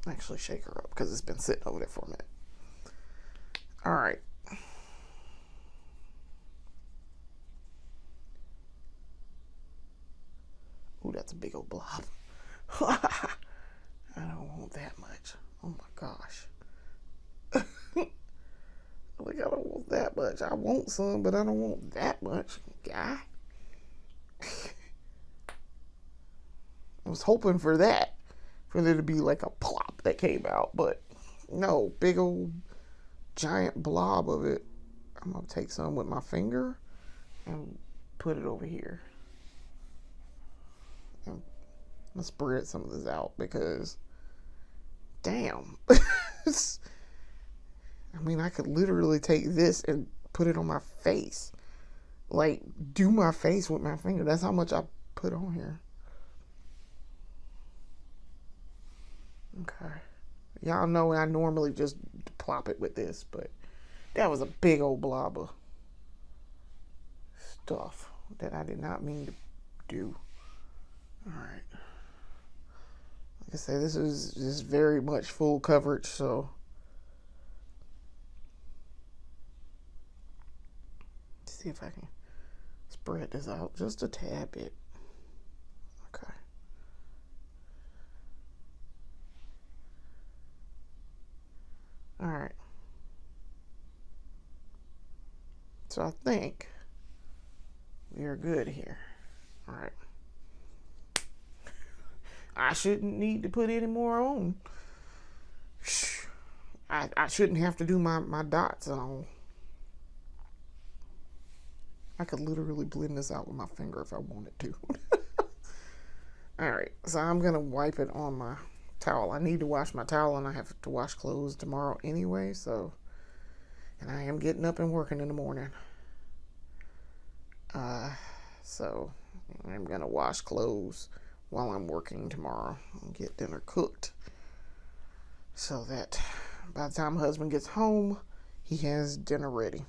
actually shake her up because it's been sitting over there for a minute. All right. Ooh, that's a big old blob. I don't want that much. Oh my gosh. Like, I don't want that much. I want some, but I don't want that much. Guy. I was hoping for that. For there to be like a plop that came out. But no, big old giant blob of it. I'm going to take some with my finger and put it over here. I'm going to spread some of this out because, damn. I mean, I could literally take this and put it on my face. Like, do my face with my finger. That's how much I put on here. Okay. Y'all know I normally just plop it with this, but that was a big old blob of stuff that I did not mean to do. Alright. Like I say, this is just very much full coverage, so see if I can spread this out just a tad bit. Okay. All right. So I think we are good here. All right. I shouldn't need to put any more on. I shouldn't have to do my dots on. I could literally blend this out with my finger if I wanted to. Alright, so I'm going to wipe it on my towel. I need to wash my towel and I have to wash clothes tomorrow anyway, so. And I am getting up and working in the morning. So I'm going to wash clothes while I'm working tomorrow and get dinner cooked. So that by the time husband gets home, he has dinner ready.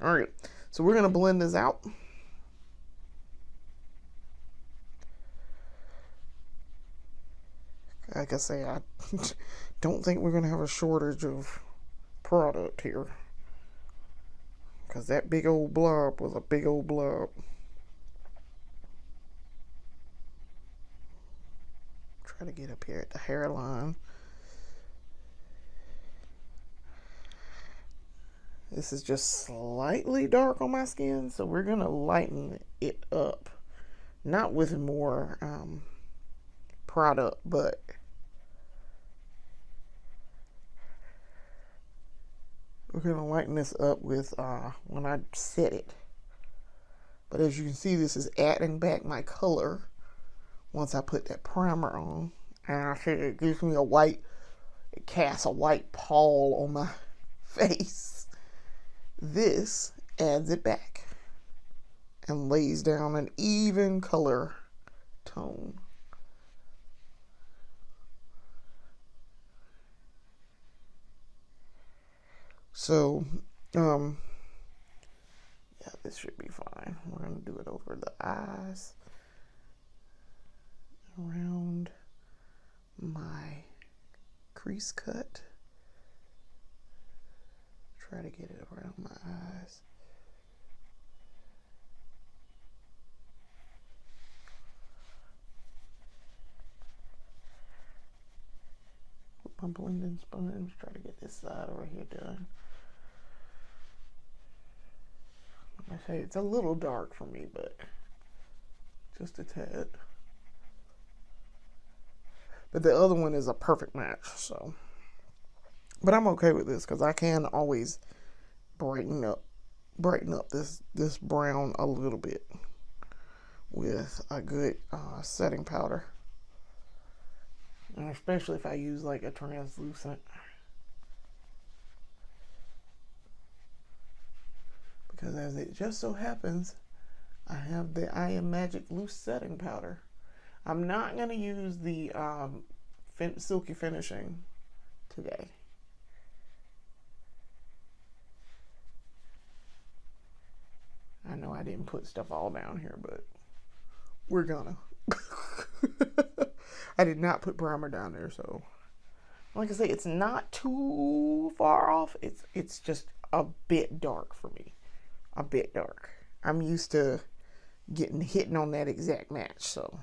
Alright, so we're going to blend this out. Like I say, I don't think we're going to have a shortage of product here. Because that big old blob was a big old blob. Try to get up here at the hairline. This is just slightly dark on my skin, so we're going to lighten it up. Not with more product, but we're going to lighten this up with when I set it. But as you can see, this is adding back my color once I put that primer on. And I think it gives me it casts a white pall on my face. This adds it back and lays down an even color tone. So, yeah, this should be fine. We're going to do it over the eyes, around my crease cut. Try to get it around my eyes. my blending sponge. Try to get this side over here done. Like I say, it's a little dark for me, but just a tad. But the other one is a perfect match, so. But I'm okay with this because I can always brighten up this brown a little bit with a good setting powder. And especially if I use like a translucent. Because as it just so happens, I have the I Am Magic loose setting powder. I'm not going to use the silky finishing today. I know I didn't put stuff all down here, but we're gonna. I did not put primer down there, so like I say, it's not too far off. It's just a bit dark for me. A bit dark. I'm used to hitting on that exact match, so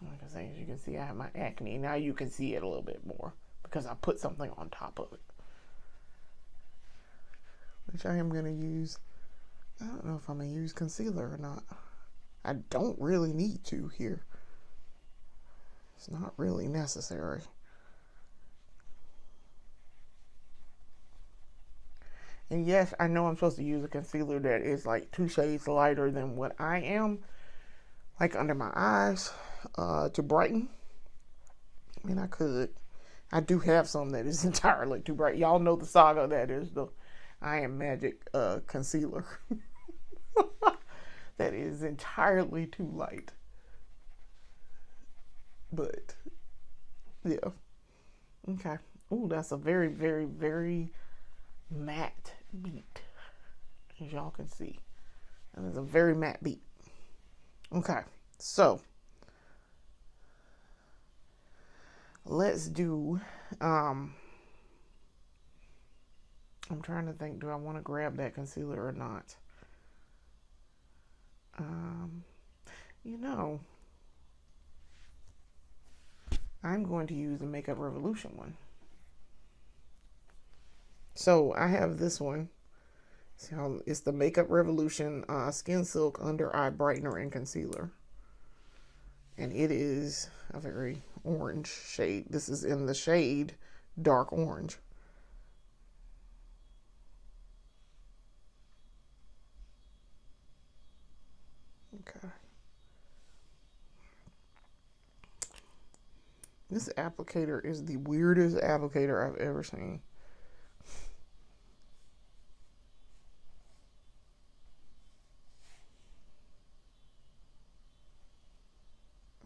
like I say, as you can see, I have my acne. Now you can see it a little bit more because I put something on top of it, which I am going to use. I don't know if I'm going to use concealer or not. I don't really need to here. It's not really necessary. And yes, I know I'm supposed to use a concealer that is like 2 shades lighter than what I am, like under my eyes, to brighten. I mean, I could. I do have some that is entirely too bright. Y'all know the saga that is the I Am Magic concealer. That is entirely too light. But, yeah. Okay. Ooh, that's a very, very, very matte beat, as y'all can see. And it's a very matte beat. Okay, so let's do I'm trying to think, do I want to grab that concealer or not? You know, I'm going to use the Makeup Revolution one. So I have this one. So it's the Makeup Revolution Skin Silk Under Eye Brightener and Concealer. And it is a very orange shade. This is in the shade Dark Orange. Okay. This applicator is the weirdest applicator I've ever seen.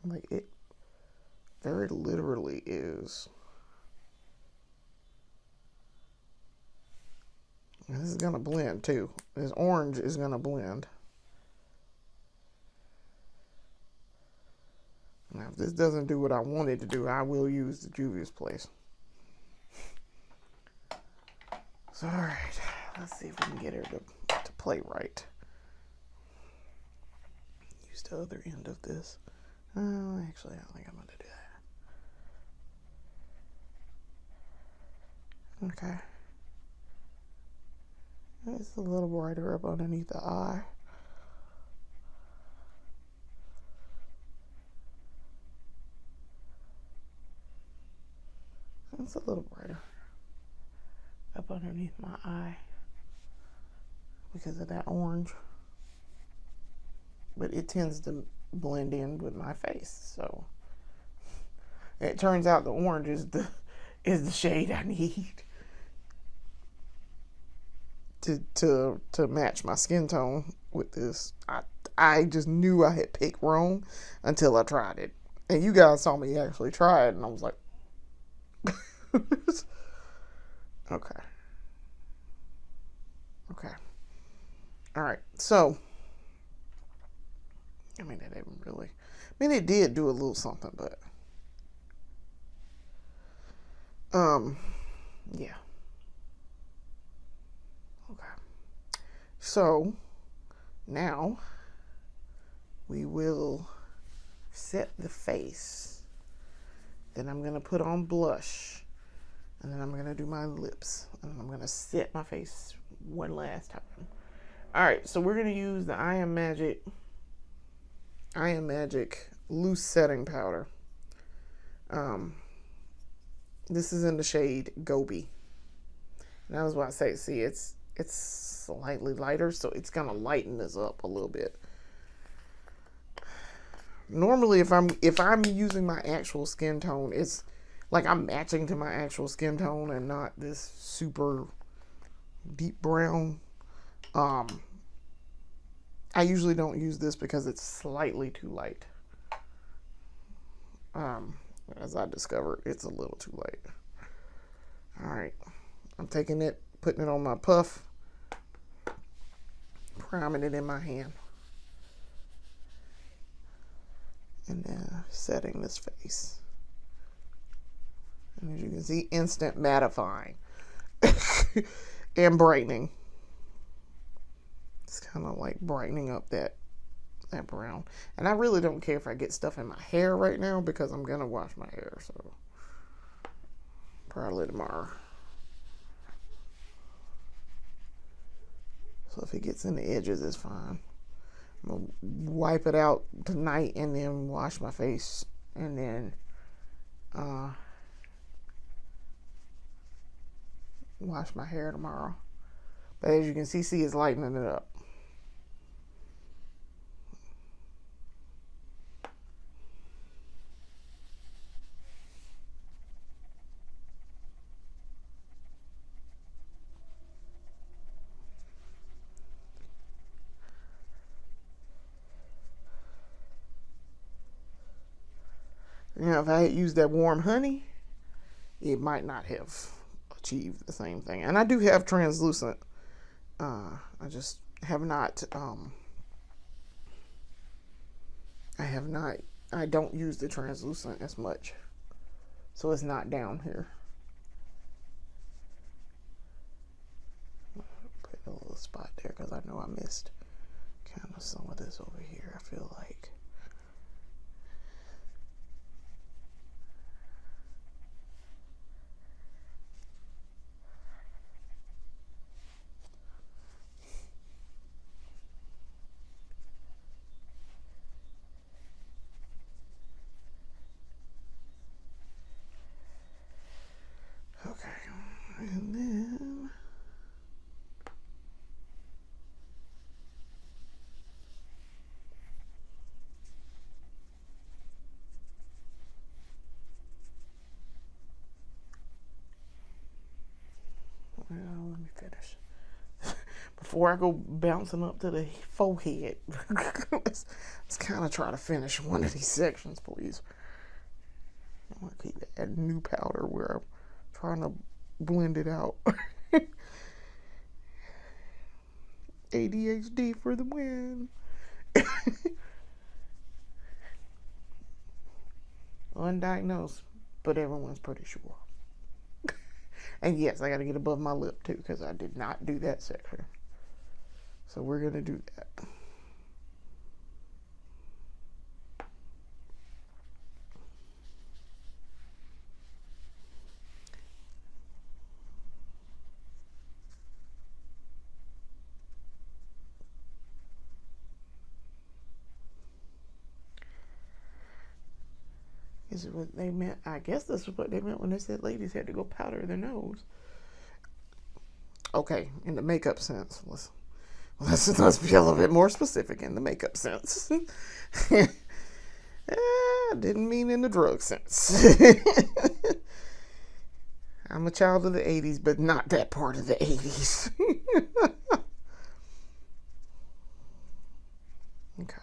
Like, it very literally is. And this is gonna blend too. This orange is gonna blend. Now, if this doesn't do what I want it to do, I will use the Juvia's Place. So, all right, let's see if we can get her to play right. Use the other end of this. Oh, actually, I don't think I'm going to do that. Okay. It's a little brighter up underneath the eye. It's a little brighter up underneath my eye because of that orange. But it tends to blend in with my face, so it turns out the orange is the shade I need to match my skin tone with this. I just knew I had picked wrong until I tried it, and you guys saw me actually try it, and I was like, okay, all right. So, I mean, it didn't really. I mean, it did do a little something, but yeah. Okay. So now we will set the face. Then I'm going to put on blush. And then I'm going to do my lips. And I'm going to set my face one last time. Alright, so we're going to use the I Am Magic loose setting powder. This is in the shade Gobi. And that was what I say. See, it's slightly lighter, so it's going to lighten this up a little bit. Normally, if I'm using my actual skin tone, it's like I'm matching to my actual skin tone and not this super deep brown. I usually don't use this because it's slightly too light. As I discovered, it's a little too light. All right, I'm taking it, putting it on my puff, priming it in my hand, and then setting this face. And as you can see, instant mattifying and brightening. It's kind of like brightening up that brown. And I really don't care if I get stuff in my hair right now because I'm going to wash my hair. So probably tomorrow. So if it gets in the edges, it's fine. I'm going to wipe it out tonight and then wash my face. And then wash my hair tomorrow. But as you can see, it's lightening it up. You know, if I had used that warm honey, it might not have achieved the same thing. And I do have translucent. I just have not. I don't use the translucent as much, so it's not down here. Put a little spot there because I know I missed kind of some of this over here. I feel like. Okay, and then let me finish before I go bouncing up to the forehead. let's kind of try to finish one of these sections, please. I want to keep adding new powder where I'm trying to blend it out. ADHD for the win. Undiagnosed, but everyone's pretty sure. And yes, I got to get above my lip too because I did not do that section. So we're going to do that. This is what they meant. I guess this is what they meant when they said ladies had to go powder their nose. Okay, in the makeup sense, let's be a little bit more specific in the makeup sense. Didn't mean in the drug sense. I'm a child of the 80s, but not that part of the 80s. Okay.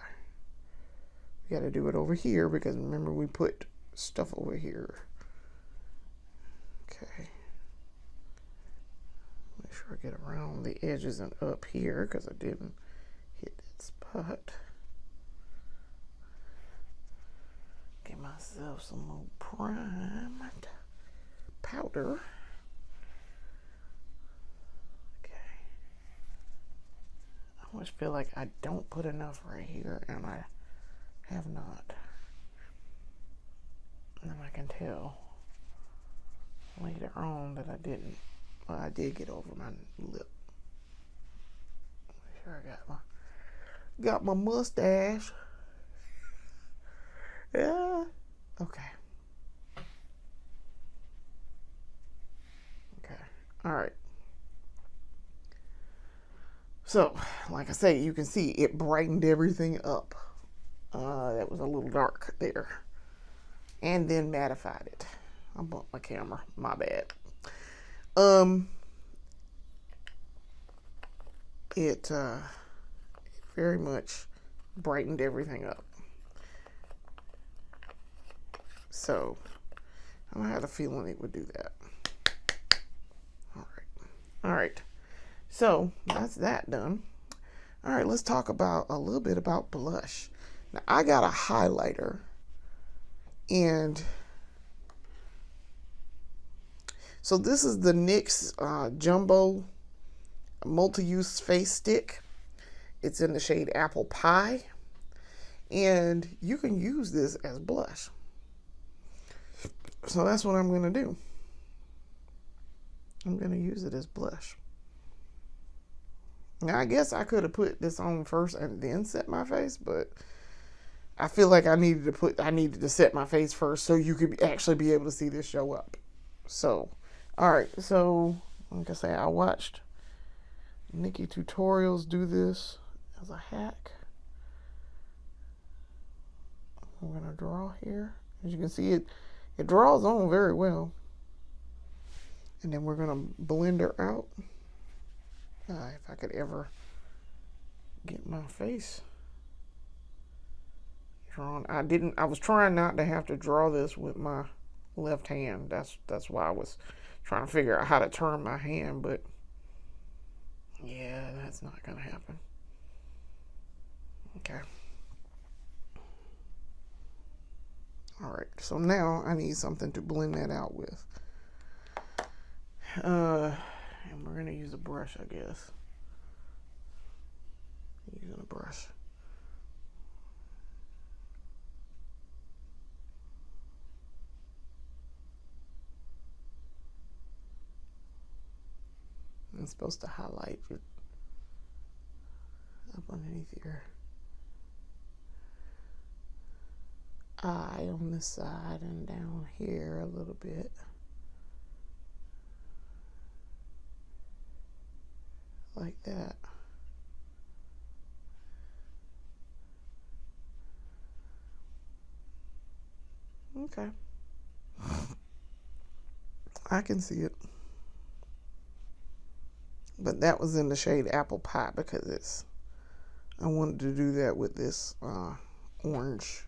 We got to do it over here because remember we put stuff over here. Okay. Make sure I get around the edges and up here because I didn't hit that spot. Give myself some more primed powder. Okay. I always feel like I don't put enough right here, and I have not. And then I can tell later on that I didn't. Well, I did get over my lip. Make sure I got my mustache. Yeah. Okay. Okay. All right. So, like I say, you can see it brightened everything up. That was a little dark there. And then mattified it. I bumped my camera. My bad. It very much brightened everything up. So, I had a feeling it would do that. All right. So, that's that done. All right, let's talk about a little bit about blush. Now, I got a highlighter, and so this is the NYX Jumbo Multi-Use Face Stick. It's in the shade Apple Pie, and you can use this as blush. So that's what I'm going to do. I'm going to use it as blush. Now, I guess I could have put this on first and then set my face, but I feel like I needed to set my face first so you could actually be able to see this show up. So, all right. So, like I say, I watched Nikki Tutorials do this as a hack. I'm going to draw here. As you can see, it draws on very well. And then we're going to blend her out. If I could ever get my face drawn. I was trying not to have to draw this with my left hand. That's why I was trying to figure out how to turn my hand, but yeah, that's not gonna happen. Okay. Alright, so now I need something to blend that out with. And we're going to use a brush, I guess. Using a brush. It's supposed to highlight your up underneath your eye on this side and down here a little bit. Like that. Okay. I can see it. But that was in the shade Apple Pie because I wanted to do that with this orangish.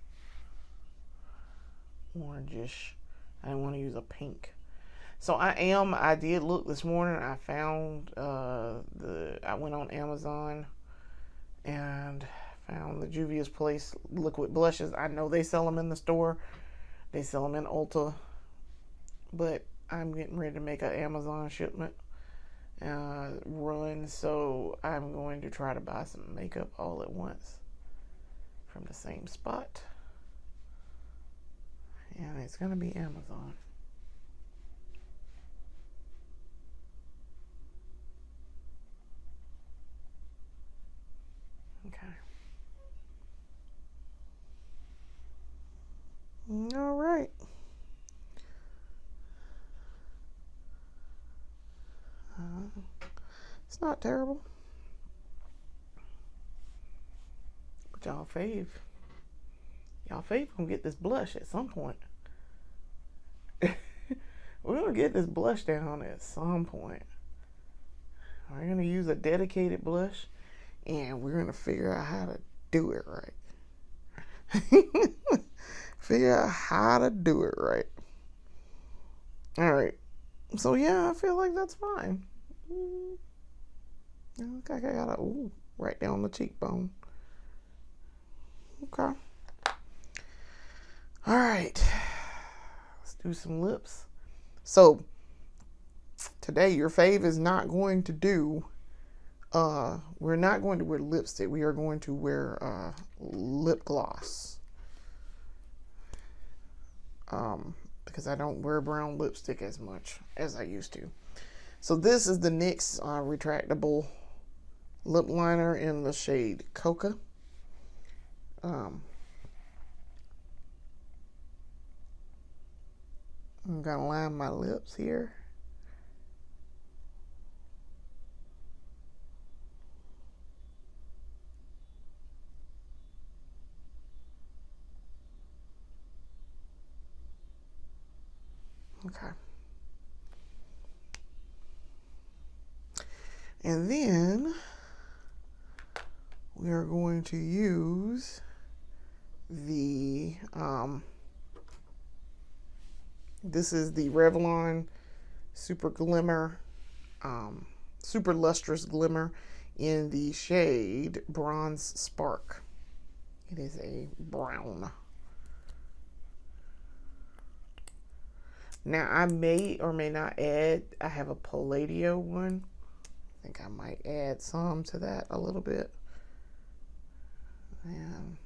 I didn't want to use a pink. So I did look this morning. I found I went on Amazon and found the Juvia's Place liquid blushes. I know they sell them in the store. They sell them in Ulta. But I'm getting ready to make an Amazon shipment run. So I'm going to try to buy some makeup all at once from the same spot. And it's going to be Amazon. Okay. All right. It's not terrible. But y'all fave gonna get this blush at some point. We're gonna get this blush down at some point. We're gonna use a dedicated blush, and we're gonna figure out how to do it right. Figure out how to do it right. All right. So yeah, I feel like that's fine. Okay, I got right down the cheekbone. Okay. All right. Let's do some lips. So today, your fave is not going to do. We're not going to wear lipstick. We are going to wear lip gloss. because I don't wear brown lipstick as much as I used to. So this is the NYX retractable lip liner in the shade Coca. I'm gonna line my lips here. Okay. And then we are going to use the, this is the Revlon Super Glimmer, Super Lustrous Glimmer in the shade Bronze Spark. It is a brown. Now I may or may not add, I have a Palladio one. I think I might add some to that a little bit. And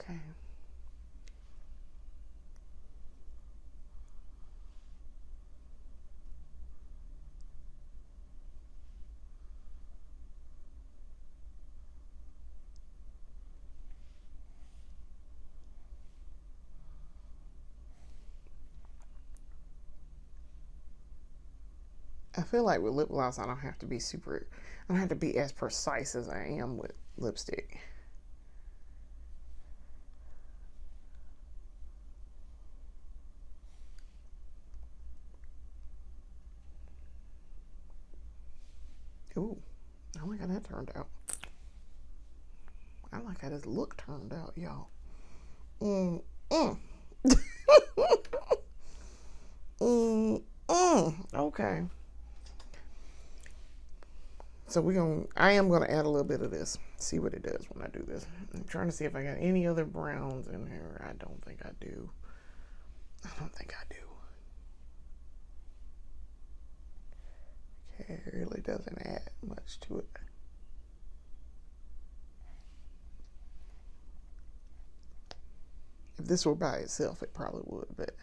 okay. I feel like with lip gloss, I don't have to be as precise as I am with lipstick. Ooh, I like how that turned out. I like how this look turned out, y'all. Okay. So I am gonna add a little bit of this. See what it does when I do this. I'm trying to see if I got any other browns in here. I don't think I do. I don't think I do. Okay, it really doesn't add much to it. If this were by itself, it probably would, but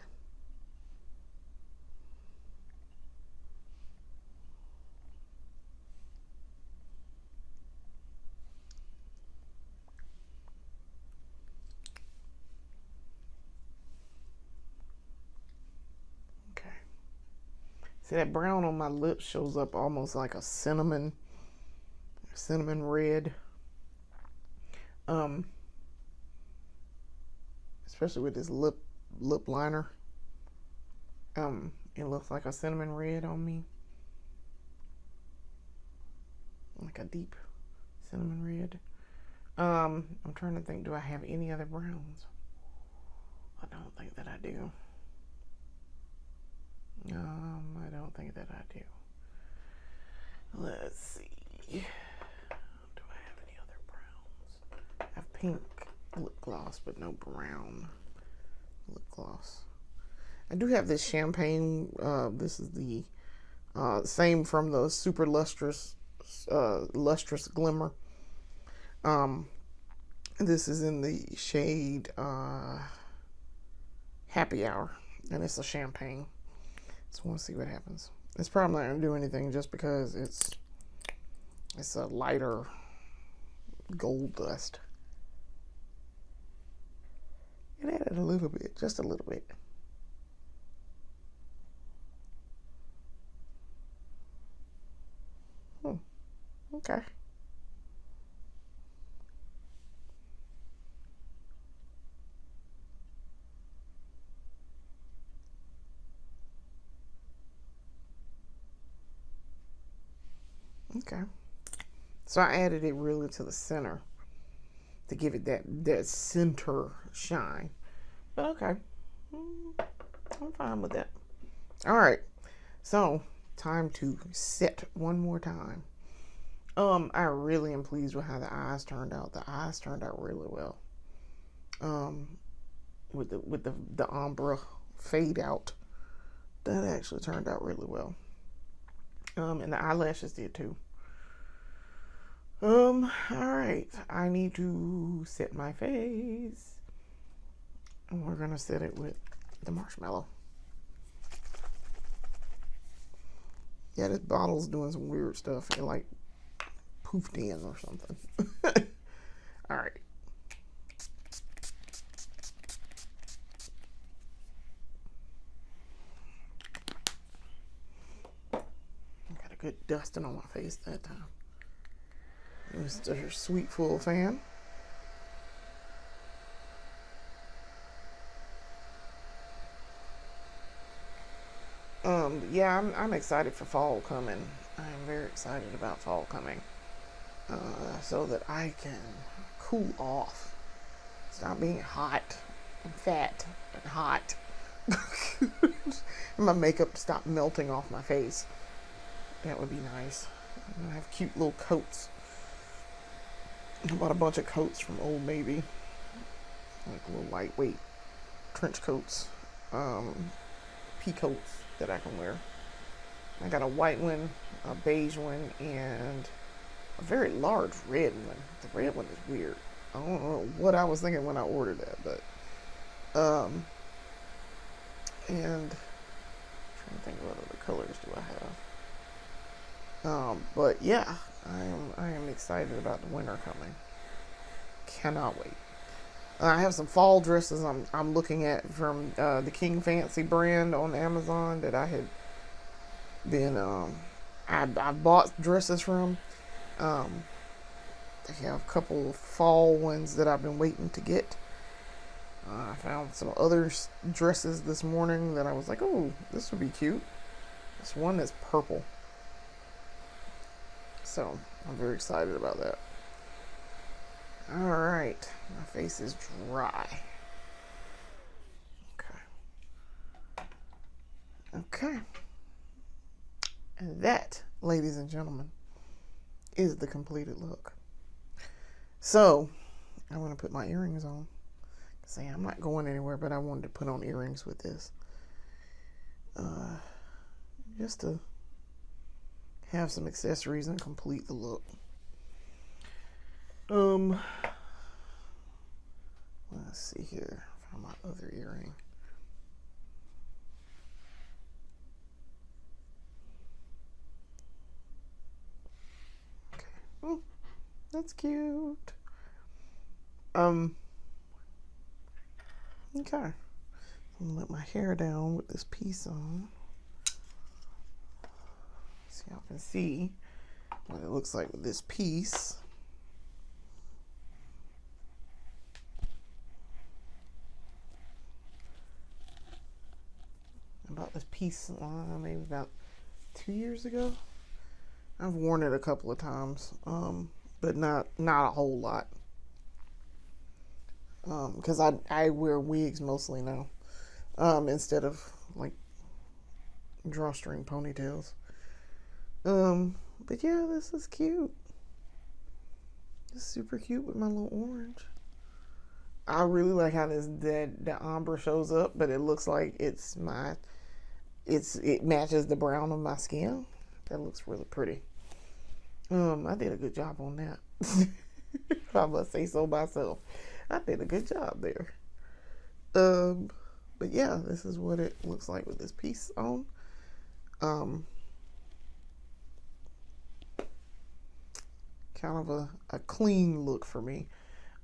okay. See, that brown on my lips shows up almost like a cinnamon red. Especially with this lip liner. It looks like a cinnamon red on me. Like a deep cinnamon red. I'm trying to think, do I have any other browns? I don't think that I do. I don't think that I do. Let's see. Do I have any other browns? I have pink lip gloss, but no brown lip gloss. I do have this champagne. This is the same from the Super Lustrous Glimmer. This is in the shade Happy Hour, and it's a champagne. So we'll see what happens. It's probably not gonna do anything just because it's a lighter gold dust. It added a little bit, just a little bit. Okay. Okay. So I added it really to the center to give it that center shine. But okay. I'm fine with that. All right. So time to set one more time. I really am pleased with how the eyes turned out. The eyes turned out really well. With the ombre fade out, that actually turned out really well. And the eyelashes did too. All right. I need to set my face. And we're gonna set it with the marshmallow. Yeah, this bottle's doing some weird stuff. It like poofed in or something. All right. Got a good dusting on my face that time. Mr. Sweet Full Fan. Yeah, I'm excited for fall coming. I'm very excited about fall coming. So that I can cool off. Stop being hot and fat and hot. And my makeup stop melting off my face. That would be nice. I'm gonna have cute little coats. I bought a bunch of coats from Old Navy. Like little lightweight trench coats. Pea coats that I can wear. I got a white one, a beige one, and a very large red one. The red one is weird. I don't know what I was thinking when I ordered that, but and I'm trying to think what other colors do I have. But yeah, I am excited about the winter coming. Cannot wait. I have some fall dresses I'm looking at from the King Fancy brand on Amazon that I had been I bought dresses from. They have a couple of fall ones that I've been waiting to get. I found some other dresses this morning that I was like, oh, this would be cute. This one is purple. So I'm very excited about that. Alright, my face is dry. Okay. And that, ladies and gentlemen, is the completed look. So, I want to put my earrings on. See, I'm not going anywhere, but I wanted to put on earrings with this. Just to have some accessories and complete the look. Let's see here. Find my other earring. Okay. Oh, that's cute. Okay. I'm gonna let my hair down with this piece on. So y'all can see what it looks like with this piece. I bought this piece maybe about 2 years ago. I've worn it a couple of times, but not a whole lot. Because I wear wigs mostly now, instead of like drawstring ponytails. But yeah, this is cute. It's super cute with my little orange. I really like how the ombre shows up, but it looks like it matches the brown of my skin. That looks really pretty. I did a good job on that. If I must say so myself. I did a good job there. But yeah, this is what it looks like with this piece on. Kind of a clean look for me.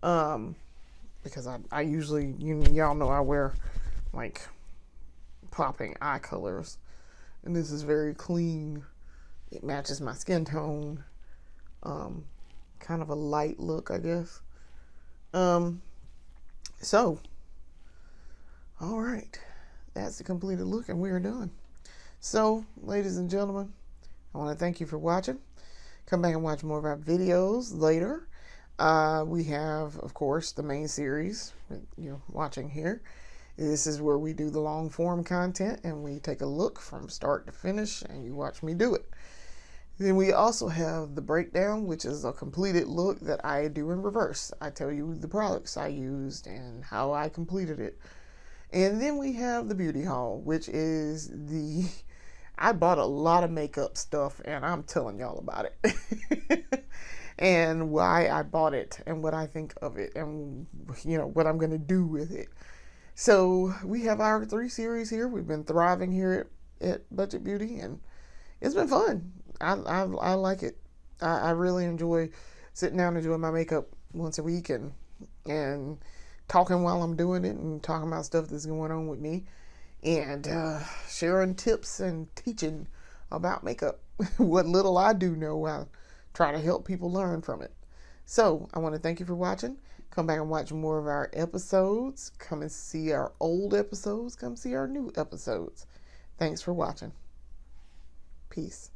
Because I usually, y'all know I wear like popping eye colors. And this is very clean. It matches my skin tone. Kind of a light look, I guess. So, all right, that's the completed look and we are done. So, ladies and gentlemen, I want to thank you for watching. Come back and watch more of our videos later. We have, of course, the main series that you're watching here. This is where we do the long form content and we take a look from start to finish and you watch me do it. Then we also have the breakdown, which is a completed look that I do in reverse. I tell you the products I used and how I completed it. And then we have the beauty haul, which is I bought a lot of makeup stuff and I'm telling y'all about it. And why I bought it and what I think of it and what I'm going to do with it. So we have our 3 series here. We've been thriving here at Budget Beauty, and it's been fun. I like it. I really enjoy sitting down and doing my makeup once a week and talking while I'm doing it and talking about stuff that's going on with me and sharing tips and teaching about makeup. What little I do know, I try to help people learn from it. So I want to thank you for watching. Come back and watch more of our episodes. Come and see our old episodes. Come see our new episodes. Thanks for watching. Peace.